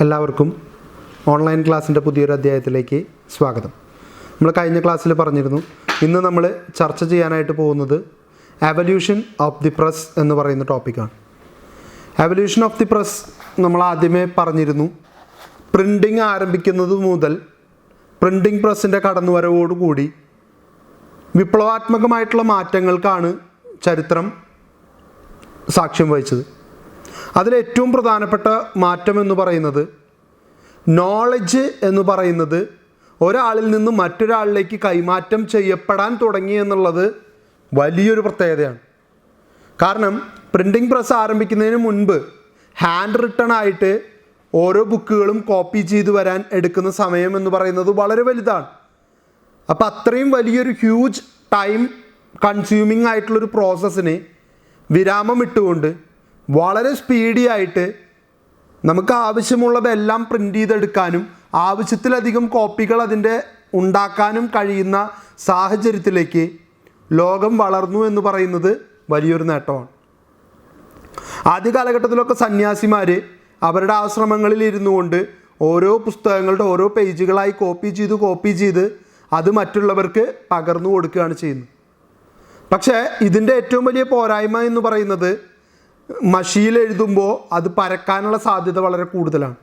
എല്ലാവർക്കും ഓൺലൈൻ ക്ലാസ്സിൻ്റെ പുതിയൊരു അധ്യായത്തിലേക്ക് സ്വാഗതം. നമ്മൾ കഴിഞ്ഞ ക്ലാസ്സിൽ പറഞ്ഞിരുന്നു, ഇന്ന് നമ്മൾ ചർച്ച ചെയ്യാനായിട്ട് പോകുന്നത് എവല്യൂഷൻ ഓഫ് ദി പ്രസ് എന്ന് പറയുന്ന ടോപ്പിക്കാണ്. എവല്യൂഷൻ ഓഫ് ദി പ്രസ് നമ്മൾ ആദ്യമേ പറഞ്ഞിരുന്നു. പ്രിൻറ്റിങ് ആരംഭിക്കുന്നത് മുതൽ പ്രിൻറ്റിങ് പ്രസ്സിൻ്റെ കടന്നുവരവോടുകൂടി വിപ്ലവാത്മകമായിട്ടുള്ള മാറ്റങ്ങൾക്കാണ് ചരിത്രം സാക്ഷ്യം വഹിച്ചത്. അതിലേറ്റവും പ്രധാനപ്പെട്ട മാറ്റം എന്ന് പറയുന്നത് നോളജ് എന്ന് പറയുന്നത് ഒരാളിൽ നിന്ന് മറ്റൊരാളിലേക്ക് കൈമാറ്റം ചെയ്യപ്പെടാൻ തുടങ്ങി എന്നുള്ളത് വലിയൊരു പ്രത്യേകതയാണ്. കാരണം പ്രിൻറ്റിംഗ് പ്രസ് ആരംഭിക്കുന്നതിന് മുൻപ് ഹാൻഡ് റിട്ടൺ ആയിട്ട് ഓരോ ബുക്കുകളും കോപ്പി ചെയ്ത് വരാൻ എടുക്കുന്ന സമയം എന്ന് പറയുന്നത് വളരെ വലുതാണ്. അപ്പോൾ അത്രയും വലിയൊരു ഹ്യൂജ് ടൈം കൺസ്യൂമിങ് ആയിട്ടുള്ളൊരു പ്രോസസ്സിന് വിരാമം ഇട്ടുകൊണ്ട് വളരെ സ്പീഡി ആയിട്ട് നമുക്ക് ആവശ്യമുള്ളതെല്ലാം പ്രിൻ്റ് ചെയ്തെടുക്കാനും ആവശ്യത്തിലധികം കോപ്പികൾ അതിൻ്റെ ഉണ്ടാക്കാനും കഴിയുന്ന സാഹചര്യത്തിലേക്ക് ലോകം വളർന്നു എന്ന് പറയുന്നത് വലിയൊരു നേട്ടമാണ്. ആദ്യ കാലഘട്ടത്തിലൊക്കെ സന്യാസിമാർ അവരുടെ ആശ്രമങ്ങളിൽ ഇരുന്നു കൊണ്ട് ഓരോ പുസ്തകങ്ങളുടെ ഓരോ പേജുകളായി കോപ്പി ചെയ്ത് അത് മറ്റുള്ളവർക്ക് പകർന്നു കൊടുക്കുകയാണ് ചെയ്യുന്നത്. പക്ഷേ ഇതിൻ്റെ ഏറ്റവും വലിയ പോരായ്മ എന്ന് പറയുന്നത് മഷിയിൽ എഴുതുമ്പോൾ അത് പരക്കാനുള്ള സാധ്യത വളരെ കൂടുതലാണ്.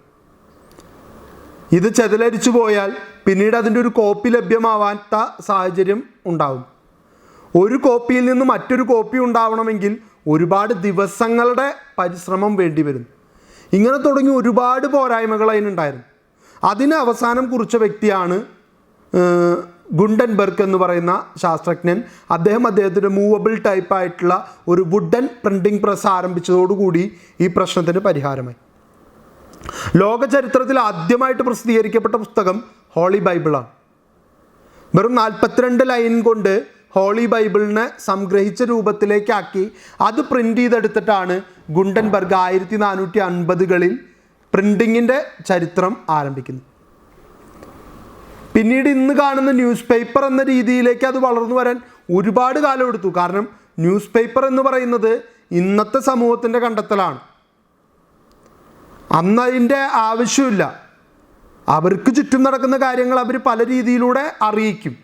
ഇത് ചെതലരിച്ചു പോയാൽ പിന്നീട് അതിൻ്റെ ഒരു കോപ്പി ലഭ്യമാവാത്ത സാഹചര്യം ഉണ്ടാവും. ഒരു കോപ്പിയിൽ നിന്ന് മറ്റൊരു കോപ്പി ഉണ്ടാവണമെങ്കിൽ ഒരുപാട് ദിവസങ്ങളുടെ പരിശ്രമം വേണ്ടി വരും. ഇങ്ങനെ തുടങ്ങി ഒരുപാട് പോരായ്മകൾ അതിനുണ്ടായിരുന്നു. അതിന് അവസാനം കുറിച്ച വ്യക്തിയാണ് ഗുണ്ടൻബർഗ് എന്ന് പറയുന്ന ശാസ്ത്രജ്ഞൻ. അദ്ദേഹത്തിൻ്റെ മൂവബിൾ ടൈപ്പായിട്ടുള്ള ഒരു വുഡൻ പ്രിൻറ്റിംഗ് പ്രസ് ആരംഭിച്ചതോടുകൂടി ഈ പ്രശ്നത്തിന് പരിഹാരമായി. ലോക ചരിത്രത്തിൽ ആദ്യമായിട്ട് പ്രസിദ്ധീകരിക്കപ്പെട്ട പുസ്തകം ഹോളി ബൈബിളാണ്. വെറും 42 ലൈൻ കൊണ്ട് ഹോളി ബൈബിളിനെ സംഗ്രഹിച്ച രൂപത്തിലേക്കാക്കി അത് പ്രിൻ്റ് ചെയ്തെടുത്തിട്ടാണ് ഗുണ്ടൻബർഗ് 1450കളിൽ പ്രിൻറ്റിങ്ങിൻ്റെ ചരിത്രം ആരംഭിക്കുന്നത്. പിന്നീട് ഇന്ന് കാണുന്ന ന്യൂസ് പേപ്പർ എന്ന രീതിയിലേക്ക് അത് വളർന്നു വരാൻ ഒരുപാട് കാലം എടുത്തു. കാരണം ന്യൂസ് പേപ്പർ എന്ന് പറയുന്നത് ഇന്നത്തെ സമൂഹത്തിൻ്റെ കണ്ടെത്തലാണ്. അന്ന് അതിൻ്റെ ആവശ്യമില്ല. അവർക്ക് ചുറ്റും നടക്കുന്ന കാര്യങ്ങൾ അവർ പല രീതിയിലൂടെ അറിയിക്കും.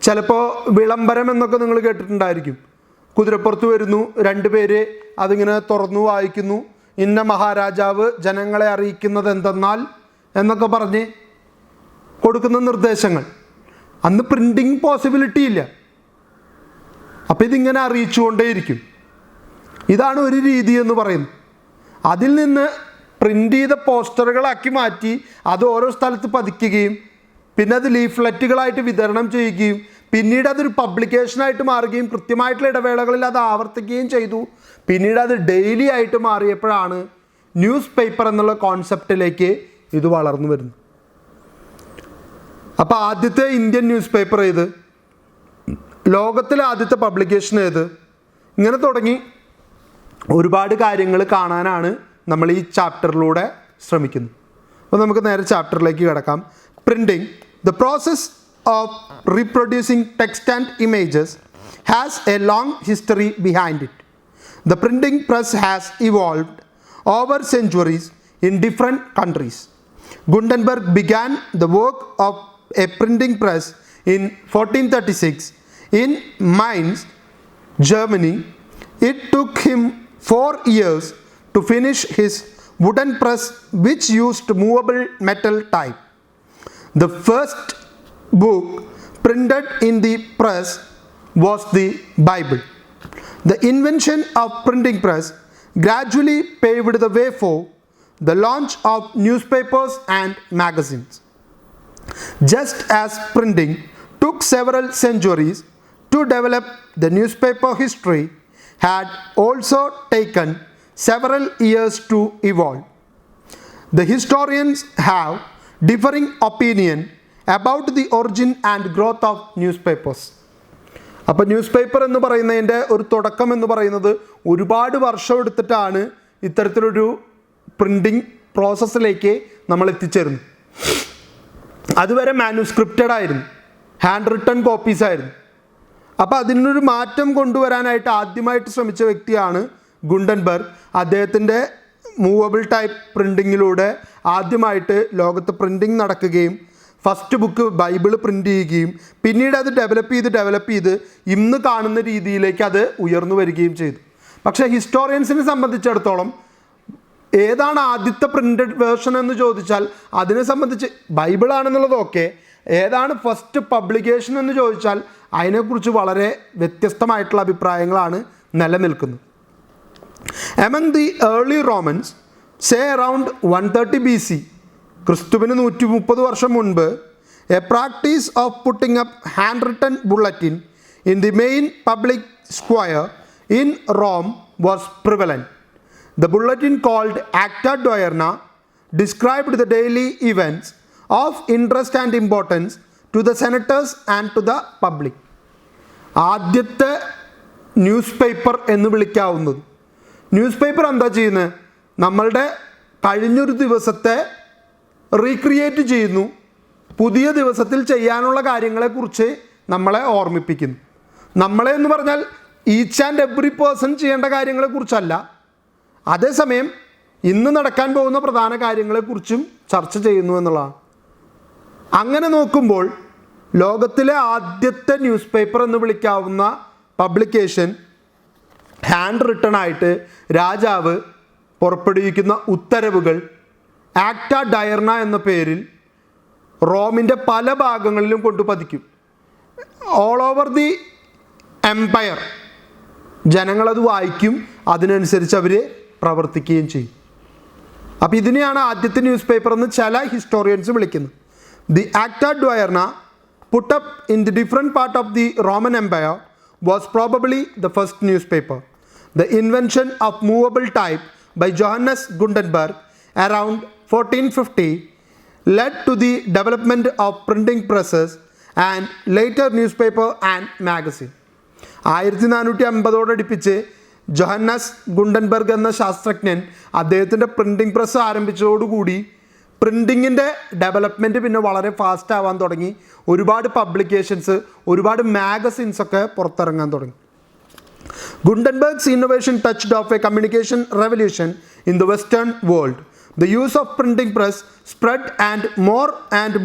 ചിലപ്പോൾ വിളംബരം എന്നൊക്കെ നിങ്ങൾ കേട്ടിട്ടുണ്ടായിരിക്കും. കുതിരപ്പുറത്ത് വരുന്നു, 2 പേര് അതിങ്ങനെ തുറന്നു വായിക്കുന്നു, ഇന്ന മഹാരാജാവ് ജനങ്ങളെ അറിയിക്കുന്നത് എന്തെന്നാൽ എന്നൊക്കെ പറഞ്ഞ് കൊടുക്കുന്ന നിർദ്ദേശങ്ങൾ. അന്ന് പ്രിൻറ്റിങ് പോസിബിലിറ്റി ഇല്ല. അപ്പോൾ ഇതിങ്ങനെ അറിയിച്ചുകൊണ്ടേയിരിക്കും. ഇതാണ് ഒരു രീതി എന്ന് പറയുന്നത്. അതിൽ നിന്ന് പ്രിൻ്റ് ചെയ്ത പോസ്റ്ററുകളാക്കി മാറ്റി അത് ഓരോ സ്ഥലത്ത് പതിക്കുകയും പിന്നെ അത് ലീഫ്ലെറ്റുകളായിട്ട് വിതരണം ചെയ്യുകയും പിന്നീട് അതൊരു പബ്ലിക്കേഷനായിട്ട് മാറുകയും കൃത്യമായിട്ടുള്ള ഇടവേളകളിൽ അത് ആവർത്തിക്കുകയും ചെയ്തു. പിന്നീട് അത് ഡെയിലി ആയിട്ട് മാറിയപ്പോഴാണ് ന്യൂസ് പേപ്പർ എന്നുള്ള കോൺസെപ്റ്റിലേക്ക് ഇത് വളർന്നു വരുന്നത്. അപ്പോൾ ആദ്യത്തെ ഇന്ത്യൻ ന്യൂസ് പേപ്പർ ഏത്, ലോകത്തിലെ ആദ്യത്തെ പബ്ലിക്കേഷൻ ഏത്, ഇങ്ങനെ തുടങ്ങി ഒരുപാട് കാര്യങ്ങൾ കാണാനാണ് നമ്മൾ ഈ ചാപ്റ്ററിലൂടെ ശ്രമിക്കുന്നത്. അപ്പോൾ നമുക്ക് നേരെ ചാപ്റ്ററിലേക്ക് കിടക്കാം. Printing, the process of reproducing text and images has A long history behind it. The printing press has evolved over centuries in different countries. Gutenberg began the work of a printing press in 1436 in Mainz, Germany. It took him 4 years to finish his wooden press, which used movable metal type. The first book printed in the press was the Bible. The invention of printing press gradually paved the way for the launch of newspapers and magazines. Just as printing took several centuries to develop, the newspaper history had also taken several years to evolve. The historians have differing opinion about the origin and growth of newspapers. അപ്പോൾ news paper എന്ന് പറയുന്നതിൻ്റെ ഒരു തുടക്കം എന്ന് പറയുന്നത് ഒരുപാട് വർഷം എടുത്തിട്ടാണ് ഇത്തരത്തിലൊരു പ്രിൻറ്റിങ് പ്രോസസ്സിലേക്ക് നമ്മൾ എത്തിച്ചേരുന്നു. അതുവരെ മാനുസ്ക്രിപ്റ്റഡ് ആയിരുന്നു, ഹാൻഡ് റിട്ടൺ കോപ്പീസ് ആയിരുന്നു. അപ്പോൾ അതിനൊരു മാറ്റം കൊണ്ടുവരാനായിട്ട് ആദ്യമായിട്ട് ശ്രമിച്ച വ്യക്തിയാണ് ഗുണ്ടൻബർഗ്. അദ്ദേഹത്തിൻ്റെ മൂവബിൾ ടൈപ്പ് പ്രിൻറ്റിങ്ങിലൂടെ ആദ്യമായിട്ട് ലോകത്ത് പ്രിൻറ്റിങ് നടക്കുകയും ഫസ്റ്റ് ബുക്ക് ബൈബിൾ പ്രിൻ്റ് ചെയ്യുകയും പിന്നീട് അത് ഡെവലപ്പ് ചെയ്ത് ഇന്ന് കാണുന്ന രീതിയിലേക്ക് അത് ഉയർന്നു വരികയും ചെയ്തു. പക്ഷേ ഹിസ്റ്റോറിയൻസിനെ സംബന്ധിച്ചിടത്തോളം ഏതാണ് ആദ്യത്തെ പ്രിൻറ്റഡ് വേർഷൻ എന്ന് ചോദിച്ചാൽ അതിനെ സംബന്ധിച്ച് ബൈബിളാണെന്നുള്ളത് ഓക്കെ, ഏതാണ് ഫസ്റ്റ് പബ്ലിക്കേഷൻ എന്ന് ചോദിച്ചാൽ അതിനെക്കുറിച്ച് വളരെ വ്യത്യസ്തമായിട്ടുള്ള അഭിപ്രായങ്ങളാണ് നിലനിൽക്കുന്നത്. Among the early Romans, say around 130 BC, ക്രിസ്തുവിന് 130 വർഷം മുൻപ്, a practice of putting up handwritten bulletin in the main public square in Rome was prevalent. The bulletin called Acta Diurna described the daily events of interest and importance to the senators and to the public. ആദ്യത്തെ newspaper എന്ന് വിളിക്കാവുന്നത്. News paper എന്താ ചെയ്യുന്നത്? നമ്മളുടെ കഴിഞ്ഞൊരു ദിവസത്തെ recreate ചെയ്യുന്നു, പുതിയ ദിവസത്തിൽ ചെയ്യാനുള്ള കാര്യങ്ങളെക്കുറിച്ച് നമ്മളെ ഓർമ്മിപ്പിക്കുന്നു. നമ്മളെ എന്ന് പറഞ്ഞാൽ ഈച്ച് ആൻഡ് എവറി പേഴ്സൺ ചെയ്യേണ്ട കാര്യങ്ങളെക്കുറിച്ചല്ല, അതേസമയം ഇന്ന് നടക്കാൻ പോകുന്ന പ്രധാന കാര്യങ്ങളെക്കുറിച്ചും ചർച്ച ചെയ്യുന്നു എന്നുള്ളതാണ്. അങ്ങനെ നോക്കുമ്പോൾ ലോകത്തിലെ ആദ്യത്തെ ന്യൂസ് പേപ്പർ എന്ന് വിളിക്കാവുന്ന പബ്ലിക്കേഷൻ ഹാൻഡ് റിട്ടൺ ആയിട്ട് രാജാവ് പുറപ്പെടുവിക്കുന്ന ഉത്തരവുകൾ ആക്ട ഡയർന എന്ന പേരിൽ റോമിൻ്റെ പല ഭാഗങ്ങളിലും കൊണ്ടു പതിക്കും. ഓൾ ഓവർ ദി എംപയർ ജനങ്ങളത് വായിക്കും, അതിനനുസരിച്ച് അവർ പ്രവർത്തിക്കുകയും ചെയ്യും. അപ്പോൾ ഇതിനെയാണ് ആദ്യത്തെ ന്യൂസ് പേപ്പർ എന്ന് ചില ഹിസ്റ്റോറിയൻസ് വിളിക്കുന്നത്. The Acta Diurna put up in the different part of the Roman Empire was probably the first newspaper. The invention of movable type by Johannes Gutenberg around 1450 led to the development of printing presses and later newspaper and magazine. 1450 Johannes ഗുണ്ടൻബർഗ് എന്ന ശാസ്ത്രജ്ഞൻ അദ്ദേഹത്തിൻ്റെ printing press ആരംഭിച്ചതോടുകൂടി പ്രിൻറ്റിങ്ങിൻ്റെ development പിന്നെ വളരെ fast ആവാൻ തുടങ്ങി. ഒരുപാട് publications, ഒരുപാട് മാഗസിൻസൊക്കെ പുറത്തിറങ്ങാൻ തുടങ്ങി. Gutenberg's innovation touched off a communication revolution in the Western world. The use of printing press spread and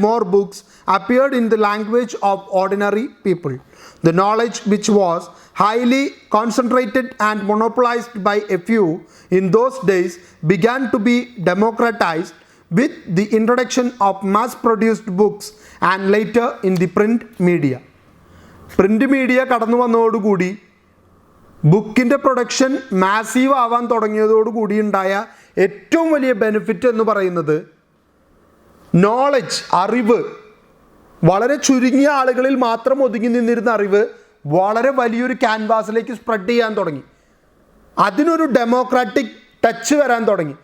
more books appeared in the language of ordinary people. The knowledge which was highly concentrated and monopolized by a few in those days began to be democratized with the introduction of mass-produced books and later in the print media. Print media കടന്നു വന്നതോടുകൂടി ബുക്കിൻ്റെ production massive ആവാൻ തുടങ്ങിയതോടുകൂടി ഉണ്ടായ ഏറ്റവും വലിയ benefit എന്ന് പറയുന്നത് knowledge, അറിവ്, വളരെ ചുരുങ്ങിയ ആളുകളിൽ മാത്രം ഒതുങ്ങി നിന്നിരുന്ന അറിവ് വളരെ വലിയൊരു ക്യാൻവാസിലേക്ക് സ്പ്രെഡ് ചെയ്യാൻ തുടങ്ങി. അതിനൊരു ഡെമോക്രാറ്റിക് ടച്ച് വരാൻ തുടങ്ങി.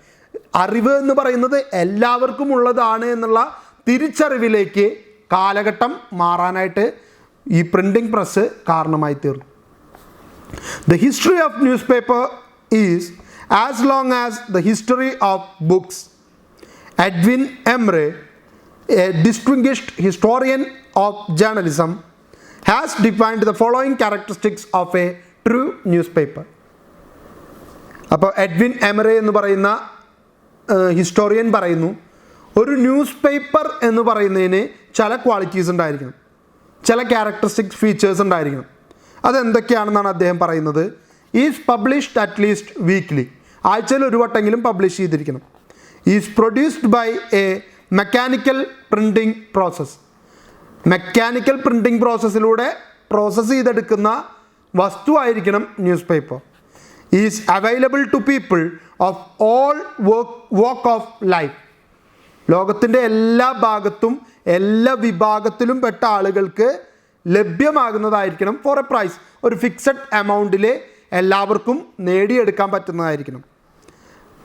അറിവ് എന്ന് പറയുന്നത് എല്ലാവർക്കും ഉള്ളതാണ് എന്നുള്ള തിരിച്ചറിവിലേക്ക് കാലഘട്ടം മാറാനായിട്ട് ഈ പ്രിൻറ്റിംഗ് പ്രസ് കാരണമായി തീർന്നു. The history of newspaper is as long as the history of books. Edwin Emre, a distinguished historian of journalism, has defined the following characteristics of a true newspaper. അപ്പോൾ എഡ്വിൻ എമറെ എന്ന് പറയുന്ന historian പറയുന്നു, ഒരു news paper എന്ന് പറയുന്നതിന് ചില qualities ഉണ്ടായിരിക്കണം, ചില ക്യാരക്ടറിസ്റ്റിക് ഫീച്ചേഴ്സ് ഉണ്ടായിരിക്കണം. അതെന്തൊക്കെയാണെന്നാണ് അദ്ദേഹം പറയുന്നത്. Is published at least weekly, ആഴ്ചയിൽ ഒരു വട്ടെങ്കിലും പബ്ലിഷ് ചെയ്തിരിക്കണം. Is produced by a mechanical printing process, mechanical printing പ്രോസസ്സിലൂടെ പ്രോസസ്സ് ചെയ്തെടുക്കുന്ന വസ്തുവായിരിക്കണം newspaper. Is available to people of all walk of life, ലോകത്തിൻ്റെ എല്ലാ ഭാഗത്തും എല്ലാ വിഭാഗത്തിലും പെട്ട ആളുകൾക്ക് ലഭ്യമാകുന്നതായിരിക്കണം. ഫോർ എ പ്രൈസ്, ഒരു ഫിക്സഡ് എമൗണ്ടിൽ എല്ലാവർക്കും നേടിയെടുക്കാൻ പറ്റുന്നതായിരിക്കണം.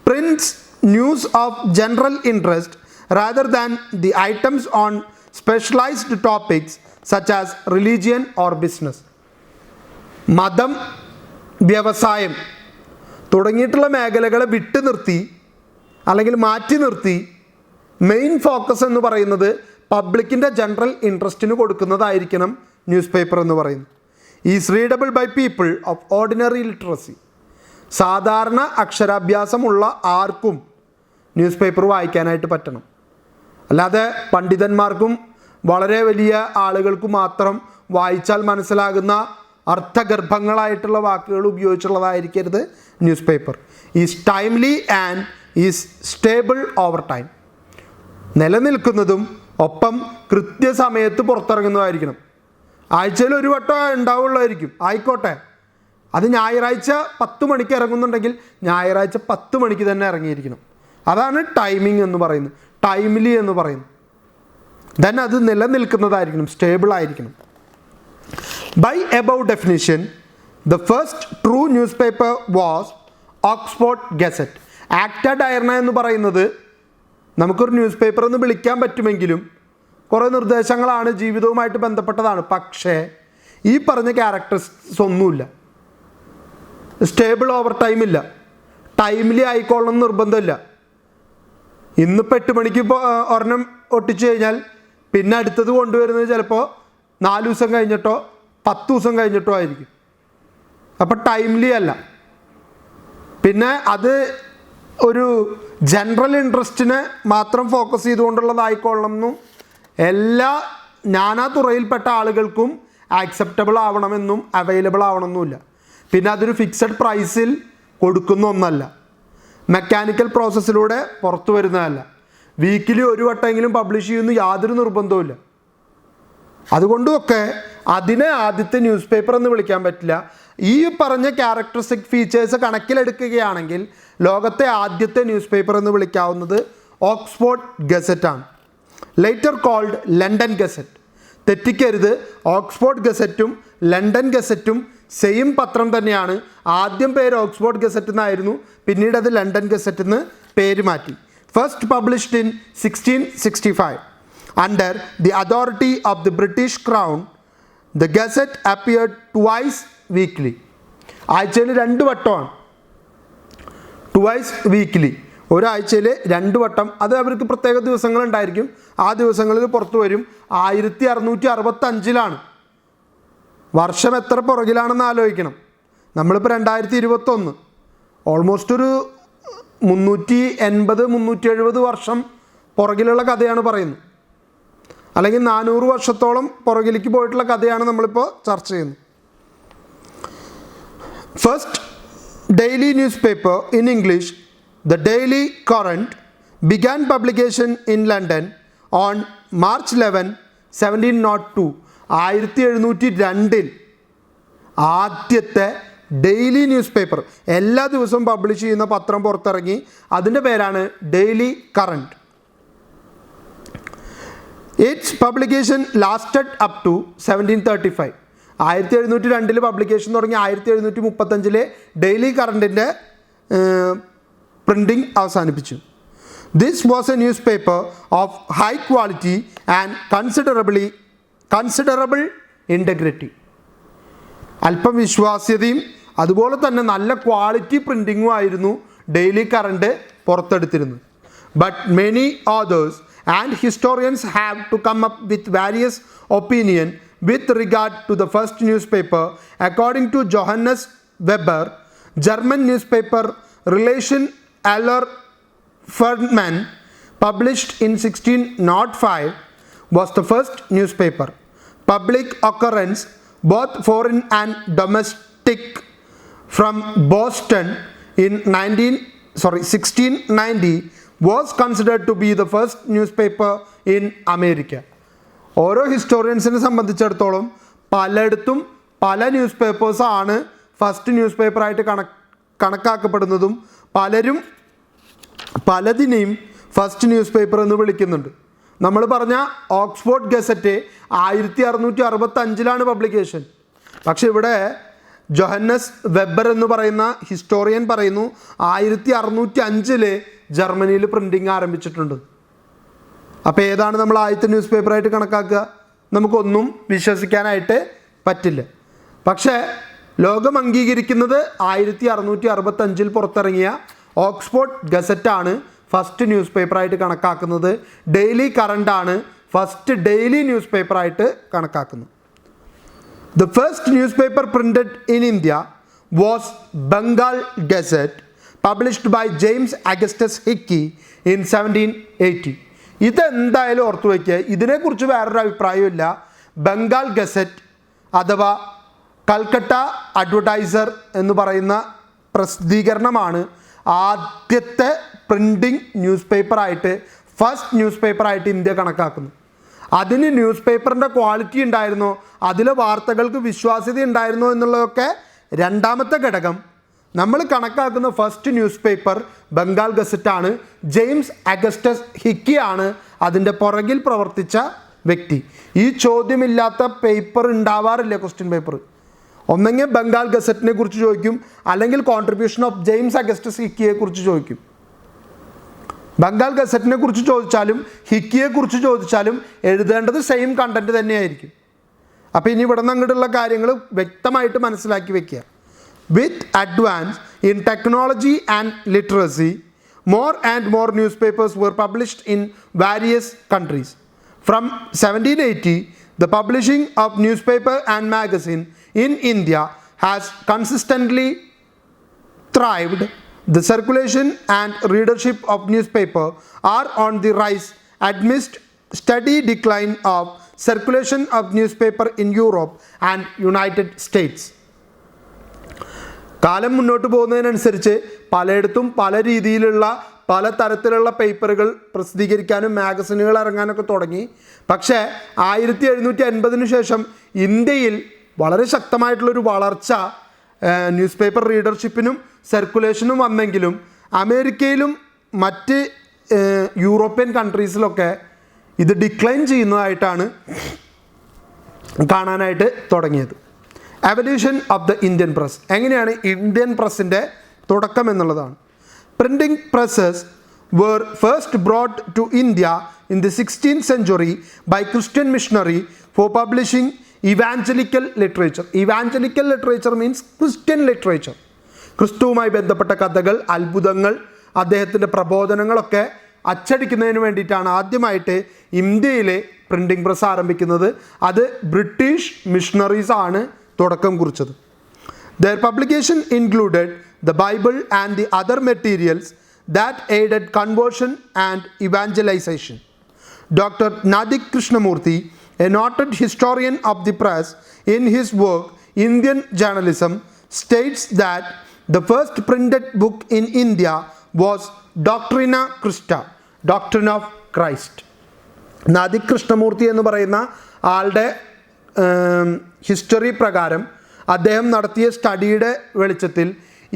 Prints news of general interest rather than the items on specialised topics such as religion or business. മതം, വ്യവസായം തുടങ്ങിയിട്ടുള്ള മേഖലകളെ വിട്ടു നിർത്തി അല്ലെങ്കിൽ മാറ്റി നിർത്തി മെയിൻ ഫോക്കസ് എന്ന് പറയുന്നത് പബ്ലിക്കിൻ്റെ ജനറൽ ഇൻട്രസ്റ്റിന് കൊടുക്കുന്നതായിരിക്കണം ന്യൂസ് പേപ്പർ എന്ന് പറയുന്നത്. Is readable by people of ordinary literacy, സാധാരണ അക്ഷരാഭ്യാസമുള്ള ആർക്കും ന്യൂസ് പേപ്പർ വായിക്കാനായിട്ട് പറ്റണം. അല്ലാതെ പണ്ഡിതന്മാർക്കും വളരെ വലിയ ആളുകൾക്കും മാത്രം വായിച്ചാൽ മനസ്സിലാകുന്ന അർത്ഥഗർഭങ്ങളായിട്ടുള്ള വാക്കുകൾ ഉപയോഗിച്ചുള്ളതായിരിക്കരുത് newspaper. Is timely and is stable over time. നിലനിൽക്കുന്നതും ഒപ്പം കൃത്യസമയത്ത് പുറത്തിറങ്ങുന്നതായിരിക്കണം. ആഴ്ചയിൽ ഒരു വട്ടം ഉണ്ടാവുള്ളതായിരിക്കും, ആയിക്കോട്ടെ. അത് ഞായറാഴ്ച 10 മണിക്ക് ഇറങ്ങുന്നുണ്ടെങ്കിൽ ഞായറാഴ്ച 10 മണിക്ക് തന്നെ ഇറങ്ങിയിരിക്കണം. അതാണ് ടൈമിംഗ് എന്ന് പറയുന്നത്, ടൈംലി എന്ന് പറയുന്നത്. ദെൻ അത് നിലനിൽക്കുന്നതായിരിക്കണം, സ്റ്റേബിൾ ആയിരിക്കണം. By above definition the first true newspaper was Oxford Gazette. Acta Diurna എന്ന് പറയുന്നത് നമുക്കൊരു ന്യൂസ് പേപ്പർ എന്ന് വിളിക്കാൻ പറ്റുമെങ്കിലും കുറേ നിർദ്ദേശങ്ങളാണ്, ജീവിതവുമായിട്ട് ബന്ധപ്പെട്ടതാണ്. പക്ഷേ ഈ പറഞ്ഞ ക്യാരക്ടറിസ്റ്റിക്സ് ഒന്നുമില്ല. സ്റ്റേബിൾ ഓവർ ടൈം ഇല്ല, ടൈംലി ആയിക്കോളണം നിർബന്ധമില്ല. ഇന്നിപ്പോൾ 8 മണിക്ക് ഒരെണ്ണം ഒട്ടിച്ചു കഴിഞ്ഞാൽ പിന്നെ അടുത്തത് കൊണ്ടുവരുന്നത് ചിലപ്പോൾ 4 ദിവസം കഴിഞ്ഞിട്ടോ 10 ദിവസം കഴിഞ്ഞിട്ടോ ആയിരിക്കും. അപ്പോൾ ടൈംലി അല്ല. പിന്നെ അത് ഒരു ജനറൽ ഇൻട്രസ്റ്റിനെ മാത്രം ഫോക്കസ് ചെയ്തുകൊണ്ടുള്ളതായിക്കൊള്ളണം എന്നും എല്ലാ നാനാ തുറയിൽപ്പെട്ട ആളുകൾക്കും ആക്സെപ്റ്റബിൾ ആവണമെന്നും അവൈലബിൾ ആവണമെന്നുമില്ല. പിന്നെ അതൊരു ഫിക്സഡ് പ്രൈസിൽ കൊടുക്കുന്ന ഒന്നല്ല, മെക്കാനിക്കൽ പ്രോസസ്സിലൂടെ പുറത്തു വരുന്നതല്ല. വീക്കിലി ഒരു വട്ടമെങ്കിലും പബ്ലിഷ് ചെയ്യുന്ന യാതൊരു നിർബന്ധവുമില്ല. അതുകൊണ്ടുമൊക്കെ അതിനെ ആദ്യത്തെ ന്യൂസ് പേപ്പർ എന്ന് വിളിക്കാൻ പറ്റില്ല. ഈ പറഞ്ഞ ക്യാരക്ടറിസ്റ്റിക് ഫീച്ചേഴ്സ് കണക്കിലെടുക്കുകയാണെങ്കിൽ ലോകത്തെ ആദ്യത്തെ ന്യൂസ് പേപ്പർ എന്ന് വിളിക്കാവുന്നത് ഓക്സ്ഫോർഡ് ഗസറ്റാണ്, ലേറ്റർ കോൾഡ് ലണ്ടൻ ഗസറ്റ്. തെറ്റിക്കരുത്, ഓക്സ്ഫോർഡ് ഗസറ്റും ലണ്ടൻ ഗസറ്റും സെയിം പത്രം തന്നെയാണ്. ആദ്യം പേര് ഓക്സ്ഫോർഡ് ഗസറ്റ് എന്നായിരുന്നു, പിന്നീട് അത് ലണ്ടൻ ഗസറ്റ് എന്ന് പേര് മാറ്റി. First published in 1665 under the authority of the British crown. The gazette appeared twice weekly. ആഴ്ചയിൽ 2 വട്ടമാണ്, ട്വൈസ് വീക്ക്ലി, ഒരാഴ്ചയിൽ 2 വട്ടം. അത് അവർക്ക് പ്രത്യേക ദിവസങ്ങളുണ്ടായിരിക്കും, ആ ദിവസങ്ങളിൽ പുറത്തു വരും. 1665 വർഷം എത്ര പുറകിലാണെന്ന് ആലോചിക്കണം. നമ്മളിപ്പോൾ 2021, ഓൾമോസ്റ്റ് ഒരു 380-370 വർഷം പുറകിലുള്ള കഥയാണ് പറയുന്നത്. അല്ലെങ്കിൽ 400 വർഷത്തോളം പുറകിലേക്ക് പോയിട്ടുള്ള കഥയാണ് നമ്മളിപ്പോൾ ചർച്ച ചെയ്യുന്നത്. First daily news paper in English, the daily current, began publication in London on March 11, 1702. 1702 ആദ്യത്തെ ഡെയിലി ന്യൂസ് പേപ്പർ, എല്ലാ ദിവസവും പബ്ലിഷ് ചെയ്യുന്ന പത്രം പുറത്തിറങ്ങി. അതിൻ്റെ പേരാണ് Daily Courant. Its publication lasted up to 1735. 1702 publication തുടങ്ങി 1735 ഡെയിലി കറണ്ടിൻ്റെ പ്രിൻറ്റിംഗ് അവസാനിപ്പിച്ചു. This was a newspaper of high quality and considerable integrity. അല്പം വിശ്വാസ്യതയും അതുപോലെ തന്നെ നല്ല ക്വാളിറ്റി പ്രിൻറ്റിങ്ങും ആയിരുന്നു ഡെയിലി കറണ്ട് പുറത്തെടുത്തിരുന്നത്. But many authors and historians have to come up with various opinion with regard to the first newspaper. According to Johannes Weber, German newspaper Relation Aller Ferdman, published in 1605, was the first newspaper. Public occurrence, both foreign and domestic, from Boston in 1690 was considered to be the first newspaper in America. ഓരോ ഹിസ്റ്റോറിയൻസിനെ സംബന്ധിച്ചിടത്തോളം പലയിടത്തും പല news പേപ്പേഴ്സാണ് first news പേപ്പറായിട്ട് കണക്കാക്കപ്പെടുന്നതും പലരും പലതിനെയും first newspaper എന്ന് വിളിക്കുന്നുണ്ട്. നമ്മൾ പറഞ്ഞ ഓക്സ്ഫോർഡ് ഗസറ്റ് 1665 പബ്ലിക്കേഷൻ. പക്ഷെ ഇവിടെ ജോഹന്നസ് വെബർ എന്ന് പറയുന്ന ഹിസ്റ്റോറിയൻ പറയുന്നു 1605 ജർമ്മനിയിൽ പ്രിൻറ്റിങ് ആരംഭിച്ചിട്ടുണ്ട്. അപ്പോൾ ഏതാണ് നമ്മൾ ആദ്യത്തെ ന്യൂസ് പേപ്പറായിട്ട് കണക്കാക്കുക? നമുക്കൊന്നും വിശ്വസിക്കാനായിട്ട് പറ്റില്ല. പക്ഷേ ലോകം അംഗീകരിക്കുന്നത് 1665 പുറത്തിറങ്ങിയ ഓക്സ്ഫോർഡ് ഗസറ്റാണ് ഫസ്റ്റ് ന്യൂസ് പേപ്പറായിട്ട് കണക്കാക്കുന്നത്. ഡെയിലി കറണ്ടാണ് ഫസ്റ്റ് ഡെയിലി ന്യൂസ് പേപ്പറായിട്ട് കണക്കാക്കുന്നത്. The first newspaper printed in India was Bengal Gazette, published by James Augustus Hickey in 1780. ഇതെന്തായാലും ഓർത്തു വയ്ക്കുക. ഇതിനെക്കുറിച്ച് വേറൊരു അഭിപ്രായമില്ല. ബംഗാൾ ഗസറ്റ് അഥവാ കൽക്കട്ട അഡ്വർടൈസർ എന്ന് പറയുന്ന പ്രസിദ്ധീകരണമാണ് ആദ്യത്തെ പ്രിൻറ്റിംഗ് ന്യൂസ് പേപ്പറായിട്ട്, ഫസ്റ്റ് ന്യൂസ് പേപ്പറായിട്ട് ഇന്ത്യ കണക്കാക്കുന്നു. അതിന് ന്യൂസ് പേപ്പറിൻ്റെ ക്വാളിറ്റി ഉണ്ടായിരുന്നോ, അതിലെ വാർത്തകൾക്ക് വിശ്വാസ്യത ഉണ്ടായിരുന്നോ എന്നുള്ളതൊക്കെ രണ്ടാമത്തെ ഘടകം. നമ്മൾ കണക്കാക്കുന്ന ഫസ്റ്റ് ന്യൂസ് പേപ്പർ ബംഗാൾ ഗസറ്റാണ്. ജെയിംസ് അഗസ്റ്റസ് ഹിക്കിയാണ് അതിൻ്റെ പുറകിൽ പ്രവർത്തിച്ച വ്യക്തി. ഈ ചോദ്യമില്ലാത്ത പേപ്പർ ഉണ്ടാവാറില്ല ക്വസ്റ്റ്യൻ പേപ്പർ. ഒന്നെങ്കിൽ ബംഗാൾ ഗസറ്റിനെ കുറിച്ച് ചോദിക്കും, അല്ലെങ്കിൽ കോൺട്രിബ്യൂഷൻ ഓഫ് ജെയിംസ് അഗസ്റ്റസ് ഹിക്കിയെ കുറിച്ച് ചോദിക്കും. ബംഗാൾ ഗസറ്റിനെ കുറിച്ച് ചോദിച്ചാലും ഹിക്കിയെ കുറിച്ച് ചോദിച്ചാലും എഴുതേണ്ടത് സെയിം കണ്ടന്റ് തന്നെയായിരിക്കും. അപ്പോൾ ഇനി ഇവിടെ നിന്ന് അങ്ങോട്ടുള്ള കാര്യങ്ങൾ വ്യക്തമായിട്ട് മനസ്സിലാക്കി വെക്കുക. With advance in technology and literacy, more and more newspapers were published in various countries. From 1780, the publishing of newspaper and magazine in India has consistently thrived. The circulation and readership of newspaper are on the rise amidst steady decline of circulation of newspaper in Europe and United States. കാലം മുന്നോട്ട് പോകുന്നതിനനുസരിച്ച് പലയിടത്തും പല രീതിയിലുള്ള പല തരത്തിലുള്ള പേപ്പറുകൾ പ്രസിദ്ധീകരിക്കാനും മാഗസിനുകൾ ഇറങ്ങാനൊക്കെ തുടങ്ങി. പക്ഷേ 1750 ശേഷം ഇന്ത്യയിൽ വളരെ ശക്തമായിട്ടുള്ളൊരു വളർച്ച ന്യൂസ് പേപ്പർ റീഡർഷിപ്പിനും സർക്കുലേഷനും വന്നെങ്കിലും അമേരിക്കയിലും മറ്റ് യൂറോപ്യൻ കൺട്രീസിലൊക്കെ ഇത് ഡിക്ലൈൻ ചെയ്യുന്നതായിട്ടാണ് കാണാനായിട്ട് തുടങ്ങിയത്. Evolution of the Indian press. എങ്ങനെയാണ് ഇന്ത്യൻ പ്രസ്സിൻ്റെ തുടക്കം എന്നുള്ളതാണ്. Printing presses were first brought to India in the 16th century by Christian missionary for publishing evangelical literature. Evangelical literature means Christian literature. ക്രിസ്തുവുമായി ബന്ധപ്പെട്ട കഥകൾ, അത്ഭുതങ്ങൾ, അദ്ദേഹത്തിൻ്റെ പ്രബോധനങ്ങളൊക്കെ അച്ചടിക്കുന്നതിന് വേണ്ടിയിട്ടാണ് ആദ്യമായിട്ട് ഇന്ത്യയിലെ പ്രിൻറ്റിംഗ് പ്രസ് ആരംഭിക്കുന്നത്. അത് ബ്രിട്ടീഷ് മിഷണറീസ് ആണ് തുടക്കം കുറിച്ചത്. Their publication included the Bible and the other materials that aided conversion and evangelization. Dr. Nadik Krishnamurthy, a noted historian of the press, in his work Indian Journalism, states that the first printed book in India was Doctrina Christa, Doctrine of Christ. നാദിക് Krishnamurthy എന്ന് പറയുന്ന ആളുടെ history പ്രകാരം അദ്ദേഹം നടത്തിയ സ്റ്റഡിയുടെ വെളിച്ചത്തിൽ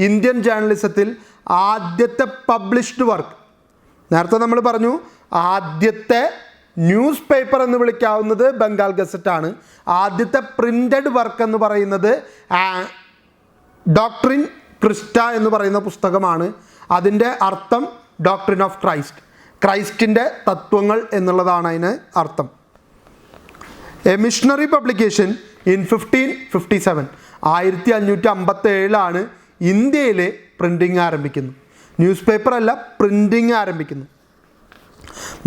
Indian ജേർണലിസത്തിൽ ആദ്യത്തെ published work, നേരത്തെ നമ്മൾ പറഞ്ഞു ആദ്യത്തെ ന്യൂസ് പേപ്പർ എന്ന് വിളിക്കാവുന്നത് ബംഗാൾ ഗസറ്റാണ്. ആദ്യത്തെ പ്രിൻ്റഡ് വർക്ക് എന്ന് പറയുന്നത് ഡോക്ട്രിൻ ക്രിസ്റ്റ എന്ന് പറയുന്ന പുസ്തകമാണ്. അതിൻ്റെ അർത്ഥം ഡോക്ട്രിൻ ഓഫ് ക്രൈസ്റ്റ്, ക്രൈസ്റ്റിൻ്റെ തത്വങ്ങൾ എന്നുള്ളതാണ് അതിന് അർത്ഥം. എ മിഷണറി പബ്ലിക്കേഷൻ ഇൻ 1557, 1557 ഇന്ത്യയിൽ പ്രിൻറ്റിങ് ആരംഭിക്കുന്നു. ന്യൂസ് പേപ്പർ അല്ല, പ്രിൻറ്റിങ് ആരംഭിക്കുന്നു.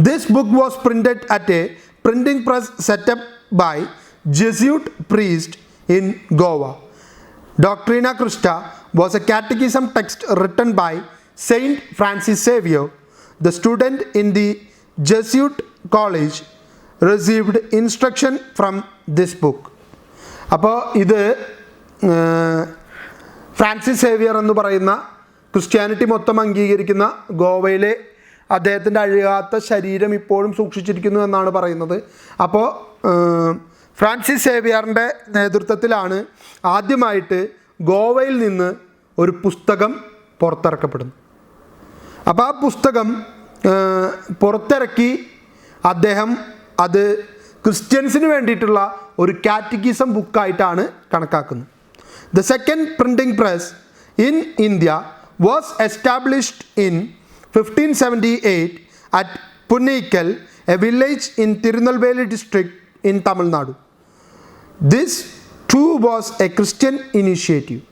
This book was printed at a printing press set up by Jesuit priest in Goa. Doctrina Christa was a catechism text written by Saint Francis Xavier. The student in the Jesuit college received instruction from this book. അപ്പോൾ ഇത് Francis Xavier എന്ന് പറയുന്ന Christianity മൊത്തം അംഗീകരിക്കുന്ന ഗോവയിലെ അദ്ദേഹത്തിൻ്റെ അഴുകാത്ത ശരീരം ഇപ്പോഴും സൂക്ഷിച്ചിരിക്കുന്നു എന്നാണ് പറയുന്നത്. അപ്പോൾ ഫ്രാൻസിസ് സേവിയറിൻ്റെ നേതൃത്വത്തിലാണ് ആദ്യമായിട്ട് ഗോവയിൽ നിന്ന് ഒരു പുസ്തകം പുറത്തിറക്കപ്പെടുന്നത്. അപ്പോൾ ആ പുസ്തകം പുറത്തിറക്കി അദ്ദേഹം അത് ക്രിസ്ത്യൻസിന് വേണ്ടിയിട്ടുള്ള ഒരു കാറ്റഗിസം ബുക്കായിട്ടാണ് കണക്കാക്കുന്നത്. The second printing press in India was established in 1578 at Punnaikayal, a village in Tirunelveli district in Tamil Nadu. This too was a Christian initiative.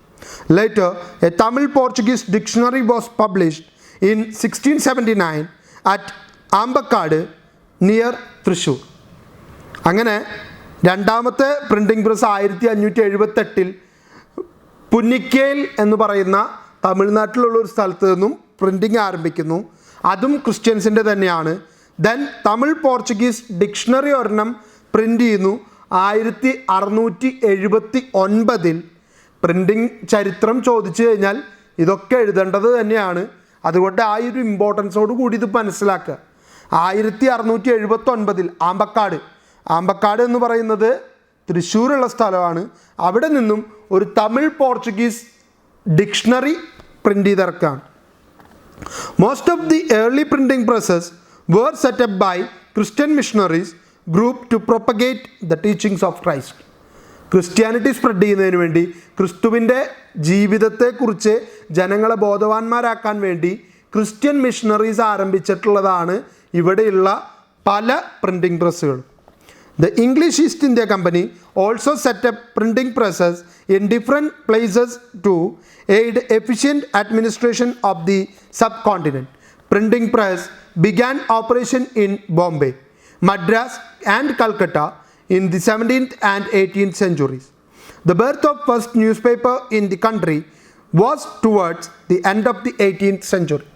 Later, a Tamil-Portuguese dictionary was published in 1679 at Ambakkad near Thrissur. അങ്ങനെ രണ്ടാമത്തെ printing press 1578 പുന്നിക്കേൽ എന്ന് പറയുന്ന തമിഴ്നാട്ടിലുള്ള ഒരു സ്ഥലത്ത് നിന്നും printing ആരംഭിക്കുന്നു. അതും ക്രിസ്ത്യൻസിൻ്റെ തന്നെയാണ്. ദെൻ തമിഴ് പോർച്ചുഗീസ് ഡിക്ഷണറി ഒരെണ്ണം പ്രിൻ്റ് ചെയ്യുന്നു 1679. പ്രിൻറ്റിങ് ചരിത്രം ചോദിച്ചു കഴിഞ്ഞാൽ ഇതൊക്കെ എഴുതേണ്ടത് തന്നെയാണ്. അതുകൊണ്ട് ആ ഒരു ഇമ്പോർട്ടൻസോട് കൂടി ഇത് മനസ്സിലാക്കുക. 1679 ആമ്പക്കാട് എന്ന് പറയുന്നത് തൃശ്ശൂരുള്ള സ്ഥലമാണ്. അവിടെ നിന്നും ഒരു തമിഴ് പോർച്ചുഗീസ് ഡിക്ഷണറി പ്രിൻ്റ് ചെയ്തിറക്കുകയാണ്. Most of the early printing presses were set up by Christian missionaries group to propagate the teachings of Christ. Christianity spread ചെയ്യുന്നതിന് വേണ്ടി, ക്രിസ്തുവിൻ്റെ ജീവിതത്തെക്കുറിച്ച് ജനങ്ങളെ ബോധവാന്മാരാക്കാൻ വേണ്ടി ക്രിസ്ത്യൻ മിഷണറീസ് ആരംഭിച്ചിട്ടുള്ളതാണ് ഇവിടെയുള്ള പല printing പ്രസ്സുകളും. The English East India Company also set up printing presses in different places to aid efficient administration of the subcontinent. Printing press began operation in Bombay, Madras and Calcutta in the 17th and 18th centuries. The birth of first newspaper in the country was towards the end of the 18th century.